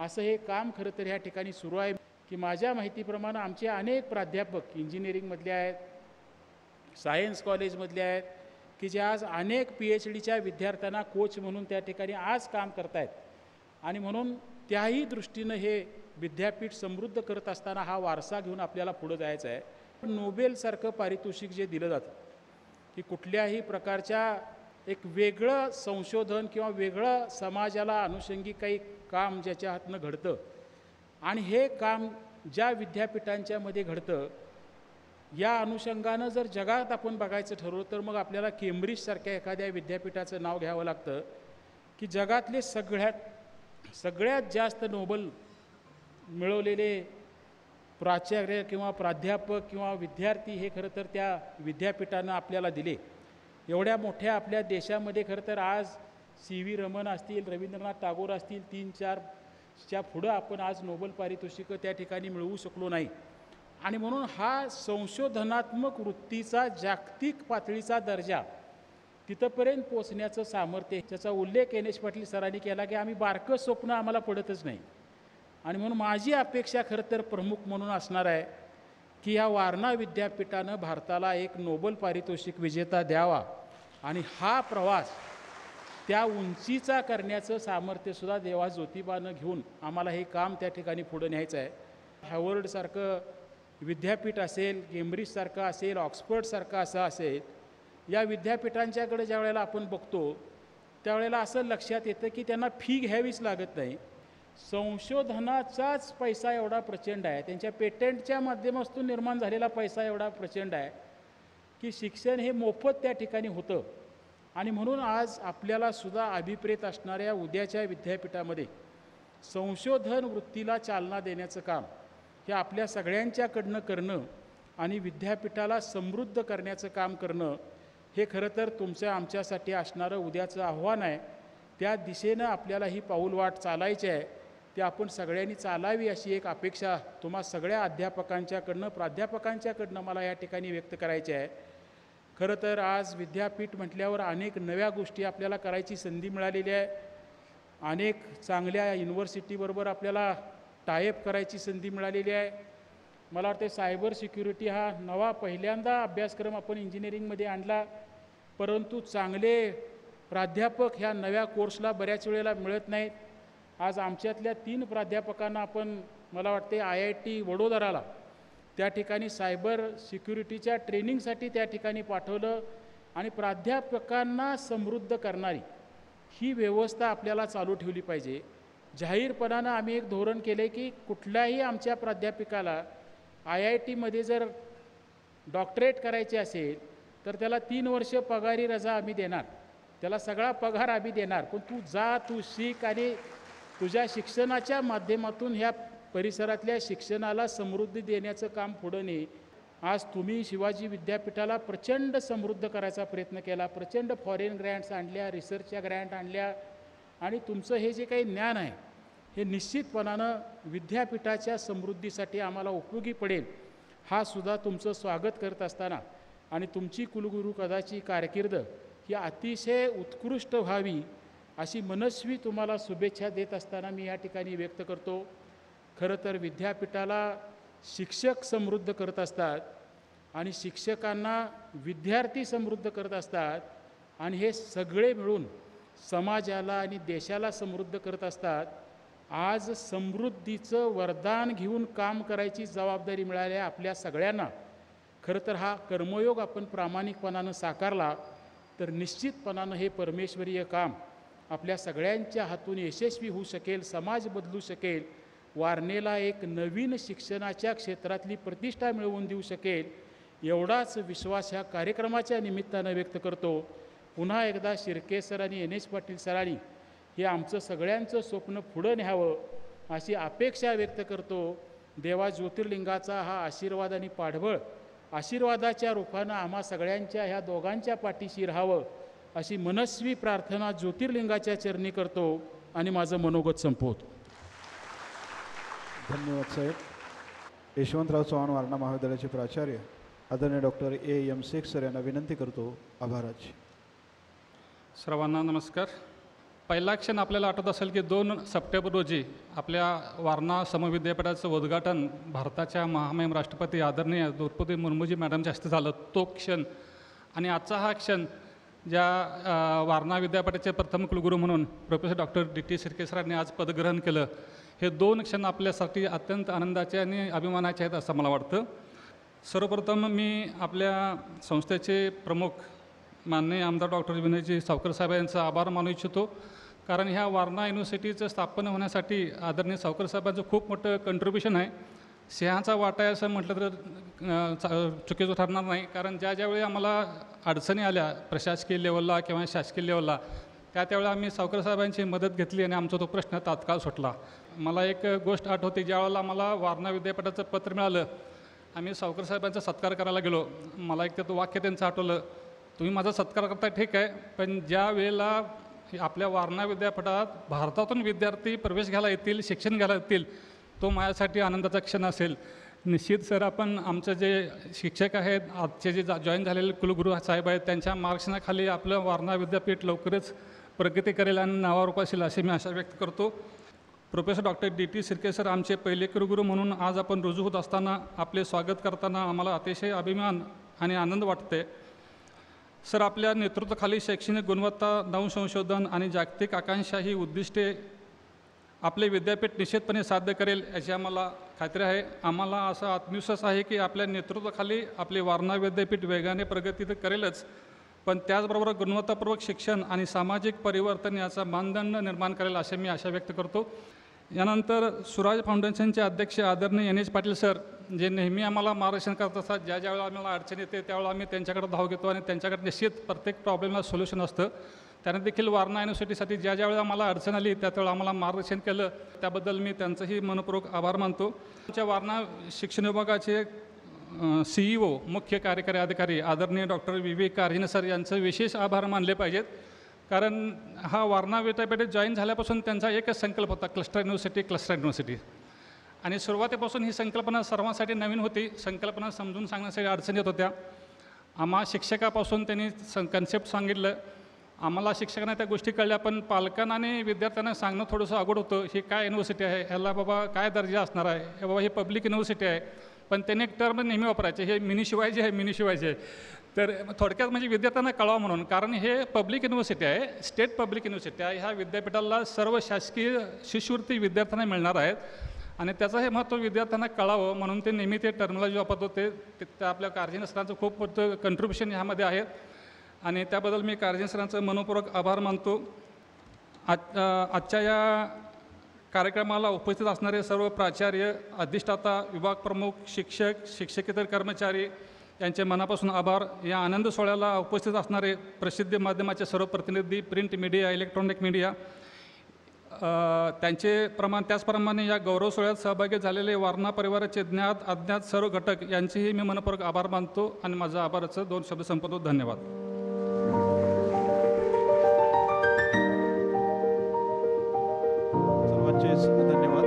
असं हे काम खरं तर ह्या ठिकाणी सुरू आहे की माझ्या माहितीप्रमाणे आमचे अनेक प्राध्यापक इंजिनिअरिंगमधले आहेत, सायन्स कॉलेजमधले आहेत की जे आज अनेक PhDच्या विद्यार्थ्यांना कोच म्हणून त्या ठिकाणी आज काम करत आहेत. आणि म्हणून त्याही दृष्टीनं हे विद्यापीठ समृद्ध करत असताना हा वारसा घेऊन आपल्याला पुढं जायचं आहे. नोबेलसारखं पारितोषिक जे दिलं जातं की कुठल्याही प्रकारच्या एक वेगळं संशोधन किंवा वेगळं समाजाला अनुषंगिक काही काम ज्याच्या हातनं घडतं आणि हे काम ज्या विद्यापीठांच्यामध्ये घडतं या अनुषंगानं जर जगात आपण बघायचं ठरवलं तर मग आपल्याला केम्ब्रिजसारख्या एखाद्या विद्यापीठाचं नाव घ्यावं लागतं की जगातले सगळ्यात जास्त नोबेल मिळवलेले प्राचार्य किंवा प्राध्यापक किंवा विद्यार्थी हे खरं तर त्या विद्यापीठानं आपल्याला दिले. एवढ्या मोठ्या आपल्या देशामध्ये खरं तर आज CV रमन असतील, रवींद्रनाथ टागोर असतील, 3-4च्या पुढं आपण आज नोबेल पारितोषिकं त्या ठिकाणी मिळवू शकलो नाही. आणि म्हणून हा संशोधनात्मक वृत्तीचा जागतिक पातळीचा दर्जा तिथंपर्यंत पोचण्याचं सामर्थ्य त्याचा उल्लेख NS पाटील सरांनी केला की आम्ही बारकं स्वप्न आम्हाला पडतच नाही. आणि म्हणून माझी अपेक्षा खरं तर प्रमुख म्हणून असणार आहे की या वारणा विद्यापीठानं भारताला एक नोबेल पारितोषिक विजेता द्यावा आणि हा प्रवास त्या उंचीचा करण्याचं सामर्थ्यसुद्धा देवा ज्योतिबानं घेऊन आम्हाला हे काम त्या ठिकाणी पुढं न्यायचं आहे. हार्वर्डसारखं विद्यापीठ असेल, केम्ब्रिजसारखं असेल, ऑक्सफर्डसारखं असं असेल, या विद्यापीठांच्याकडे ज्या वेळेला आपण बघतो त्यावेळेला असं लक्षात येतं की त्यांना फी घ्यावीच लागत नाही. संशोधनाचाच पैसा एवढा प्रचंड आहे, त्यांच्या पेटंटच्या माध्यमातून निर्माण झालेला पैसा एवढा प्रचंड आहे की शिक्षण हे मोफत त्या ठिकाणी होतं. आणि म्हणून आज आपल्याला सुद्धा अभिप्रेत असणाऱ्या उद्याच्या विद्यापीठामध्ये संशोधन वृत्तीला चालना देण्याचं काम हे आपल्या सगळ्यांच्याकडनं करणं आणि विद्यापीठाला समृद्ध करण्याचं काम करणं हे खरं तर तुमचं आमच्यासाठी असणारं उद्याचं आव्हान आहे. त्या दिशेनं आपल्याला ही पाऊलवाट चालायची आहे. ते आपण सगळ्यांनी चालावी अशी एक अपेक्षा तुम्हा सगळ्या अध्यापकांच्याकडनं, प्राध्यापकांच्याकडनं मला या ठिकाणी व्यक्त करायची आहे. खरं तर आज विद्यापीठ म्हटल्यावर अनेक नव्या गोष्टी आपल्याला करायची संधी मिळालेली आहे. अनेक चांगल्या युनिव्हर्सिटीबरोबर आपल्याला टायअप करायची संधी मिळालेली आहे. मला वाटते सायबर सिक्युरिटी हा नवा पहिल्यांदा अभ्यासक्रम आपण इंजिनिअरिंगमध्ये आणला, परंतु चांगले प्राध्यापक ह्या नव्या कोर्सला बऱ्याच वेळेला मिळत नाहीत. आज आमच्यातल्या 3 प्राध्यापकांना आपण मला वाटते IIT वडोदराला त्या ठिकाणी सायबर सिक्युरिटीच्या ट्रेनिंगसाठी त्या ठिकाणी पाठवलं आणि प्राध्यापकांना समृद्ध करणारी ही व्यवस्था आपल्याला चालू ठेवली पाहिजे. जाहीरपणानं आम्ही एक धोरण केले की कुठल्याही आमच्या प्राध्यापकाला IITमध्ये जर डॉक्टरेट करायचे असेल तर त्याला 3 वर्ष पगारी रजा आम्ही देणार, त्याला सगळा पगार आम्ही देणार, पण तू जा, तू शिक आणि तुझ्या शिक्षणाच्या माध्यमातून ह्या परिसरातल्या शिक्षणाला समृद्धी देण्याचं काम पुढं ने. आज तुम्ही शिवाजी विद्यापीठाला प्रचंड समृद्ध करायचा प्रयत्न केला, प्रचंड फॉरेन ग्रँट्स आणल्या, रिसर्चच्या ग्रँट आणल्या आणि तुमचं हे जे काही ज्ञान आहे हे निश्चितपणानं विद्यापीठाच्या समृद्धीसाठी आम्हाला उपयोगी पडेल. हा सुद्धा तुमचं स्वागत करत असताना आणि तुमची कुलगुरू पदाची कारकीर्द ही अतिशय उत्कृष्ट व्हावी अशी मनस्वी तुम्हाला शुभेच्छा देत असताना मी या ठिकाणी व्यक्त करतो. खरं तर विद्यापीठाला शिक्षक समृद्ध करत असतात आणि शिक्षकांना विद्यार्थी समृद्ध करत असतात आणि हे सगळे मिळून समाजाला आणि देशाला समृद्ध करत असतात. आज समृद्धीचं वरदान घेऊन काम करायची जबाबदारी मिळाली आहे आपल्या सगळ्यांना. खरं तर हा कर्मयोग आपण प्रामाणिकपणानं साकारला तर निश्चितपणानं हे परमेश्वरीय काम आपल्या सगळ्यांच्या हातून यशस्वी होऊ शकेल, समाज बदलू शकेल, वारणेला एक नवीन शिक्षणाच्या क्षेत्रातली प्रतिष्ठा मिळवून देऊ शकेल, एवढाच विश्वास ह्या कार्यक्रमाच्या निमित्तानं व्यक्त करतो. पुन्हा एकदा शिर्के सर आणि NS पाटील सरांनी हे आमचं सगळ्यांचं स्वप्न पुढं न्यावं अशी अपेक्षा व्यक्त करतो. देवा ज्योतिर्लिंगाचा हा आशीर्वाद आणि पाठबळ आशीर्वादाच्या रूपानं आम्हा सगळ्यांच्या ह्या दोघांच्या पाठीशी राहावं अशी मनस्वी प्रार्थना ज्योतिर्लिंगाच्या चरणी करतो आणि माझं मनोगत संपवतो. धन्यवाद साहेब. यशवंतराव चव्हाण वारणा महाविद्यालयाचे प्राचार्य आदरणीय डॉक्टर A.M. शेख सर यांना विनंती करतो. आभाराची. सर्वांना नमस्कार. पहिला क्षण आपल्याला आठवत असेल की 2 सप्टेंबर रोजी आपल्या वारणा समविद्यापीठाचं उद्घाटन भारताच्या महामहिम राष्ट्रपती आदरणीय द्रौपदी मुर्मूजी मॅडमच्या हस्ते झालं. तो क्षण आणि आजचा हा क्षण ज्या वारणा विद्यापीठाचे प्रथम कुलगुरू म्हणून प्रोफेसर डॉक्टर D.T. शिर्के सरांनी आज पदग्रहण केलं, हे 2 क्षण आपल्यासाठी अत्यंत आनंदाचे आणि अभिमानाचे आहेत असं मला वाटतं. सर्वप्रथम मी आपल्या संस्थेचे प्रमुख माननीय आमदार डॉक्टर विनयजी सावकर साहेब यांचा आभार मानू इच्छितो. कारण ह्या वारणा युनिव्हर्सिटीचं स्थापना होण्यासाठी आदरणीय सावकर साहेबांचं खूप मोठं कंट्रीब्युशन आहे. सिंहाचा वाटा आहे असं म्हटलं तर चुकीचं ठरणार नाही. कारण ज्यावेळी आम्हाला अडचणी आल्या प्रशासकीय लेवलला किंवा शासकीय लेवलला, त्यावेळेला आम्ही सावकर साहेबांची मदत घेतली आणि आमचा तो प्रश्न तात्काळ सुटला. मला एक गोष्ट आठवते, ज्यावेळेला आम्हाला वारणा विद्यापीठाचं पत्र मिळालं, आम्ही सावकर साहेबांचा सत्कार करायला गेलो. मला एक ते वाक्य त्यांचं आठवलं, तुम्ही माझा सत्कार करता ठीक आहे, पण ज्या वेळेला आपल्या वारणा विद्यापीठात भारतातून विद्यार्थी प्रवेश घ्यायला येतील, शिक्षण घ्यायला येतील, तो माझ्यासाठी आनंदाचा क्षण असेल. निश्चित सर, आपण आमचं जे शिक्षक आहेत, आजचे जे जॉईन झालेले कुलगुरू साहेब आहेत, त्यांच्या मार्गदर्शनाखाली आपलं वारणा विद्यापीठ लवकरच प्रगती करेल आणि नावावर उपासेल अशी मी आशा व्यक्त करतो. Professor doctor D.T. Shirke sir आमचे पहिले कुलगुरू म्हणून आज आपण रुजू होत असताना आपले स्वागत करताना आम्हाला अतिशय अभिमान आणि आनंद वाटते. सर, आपल्या नेतृत्वाखाली शैक्षणिक गुणवत्ता, नवसंशोधन आणि जागतिक आकांक्षा ही उद्दिष्टे आपले विद्यापीठ निश्चितपणे साध्य करेल याची आम्हाला खात्री आहे. आम्हाला असा आत्मविश्वास आहे की आपल्या नेतृत्वाखाली आपले वारणा विद्यापीठ वेगाने प्रगती तर करेलच, पण त्याचबरोबर गुणवत्तापूर्वक शिक्षण आणि सामाजिक परिवर्तन याचा मानदंड निर्माण करेल असे मी आशा व्यक्त करतो. यानंतर सुराज फाउंडेशनचे अध्यक्ष आदरणीय NH पाटील सर, जे नेहमी आम्हाला मार्गदर्शन करत असतात, ज्या ज्यावेळेला आम्हाला अडचण येते त्यावेळेला आम्ही त्यांच्याकडे धाव घेतो आणि त्यांच्याकडे निश्चित प्रत्येक प्रॉब्लेमला सोल्युशन असतं. त्याने देखील वारणा युनिव्हर्सिटीसाठी ज्या ज्यावेळेला आम्हाला अडचण आली त्यावेळेला आम्हाला मार्गदर्शन केलं, त्याबद्दल मी त्यांचंही मनपूर्वक आभार मानतो. आमच्या वारणा शिक्षण विभागाचे CEO मुख्य कार्यकारी अधिकारी आदरणीय डॉक्टर V.V. कारजिने सर यांचं विशेष आभार मानले पाहिजेत. कारण हा वारणा विद्यापीठात जॉईन झाल्यापासून त्यांचा एकच संकल्प होता, क्लस्टर युनिव्हर्सिटी. आणि सुरुवातीपासून ही संकल्पना सर्वांसाठी नवीन होती. संकल्पना समजून सांगण्यासाठी अडचणी येत होत्या. आम्हा शिक्षकापासून त्यांनी कन्सेप्ट सांगितलं, आम्हाला शिक्षकांना त्या गोष्टी कळल्या, पण पालकांना आणि विद्यार्थ्यांना सांगणं थोडंसं अवघड होतं. ही काय युनिव्हर्सिटी आहे, ह्याला बाबा काय दर्जा असणार आहे, हे बाबा ही पब्लिक युनिव्हर्सिटी आहे. पण त्यांनी एक टर्म नेहमी वापरायचे, हे मिनी शिवाजी आहे. तर थोडक्यात म्हणजे विद्यार्थ्यांना कळावं म्हणून, कारण हे पब्लिक युनिव्हर्सिटी आहे, स्टेट पब्लिक युनिव्हर्सिटी आहे. ह्या विद्यापीठाला सर्व शासकीय शिष्यवृत्ती विद्यार्थ्यांना मिळणार आहेत आणि त्याचं हे महत्त्व विद्यार्थ्यांना कळावं म्हणून ते नेहमी ते टर्मिनॉलॉजी वापरत होते. त्या आपल्या कारजिने सरांचं खूप मोठं कंट्रीब्युशन ह्यामध्ये आहे आणि त्याबद्दल मी कारजिने सरांचं मनपूर्वक आभार मानतो. आजच्या या कार्यक्रमाला उपस्थित असणारे सर्व प्राचार्य, अधिष्ठाता, विभाग प्रमुख, शिक्षक, शिक्षकेतर कर्मचारी यांचे मनापासून आभार. या आनंद सोहळ्याला उपस्थित असणारे प्रसिद्धी माध्यमाचे सर्व प्रतिनिधी, प्रिंट मीडिया, इलेक्ट्रॉनिक मीडिया, त्याचप्रमाणे या गौरव सोहळ्यात सहभागी झालेले वारणा परिवाराचे ज्ञात अज्ञात सर्व घटक यांचेही मी मनपूर्वक आभार मानतो आणि माझा आभाराचं 2 शब्द संपवतो. धन्यवाद. सर्वांचेच धन्यवाद.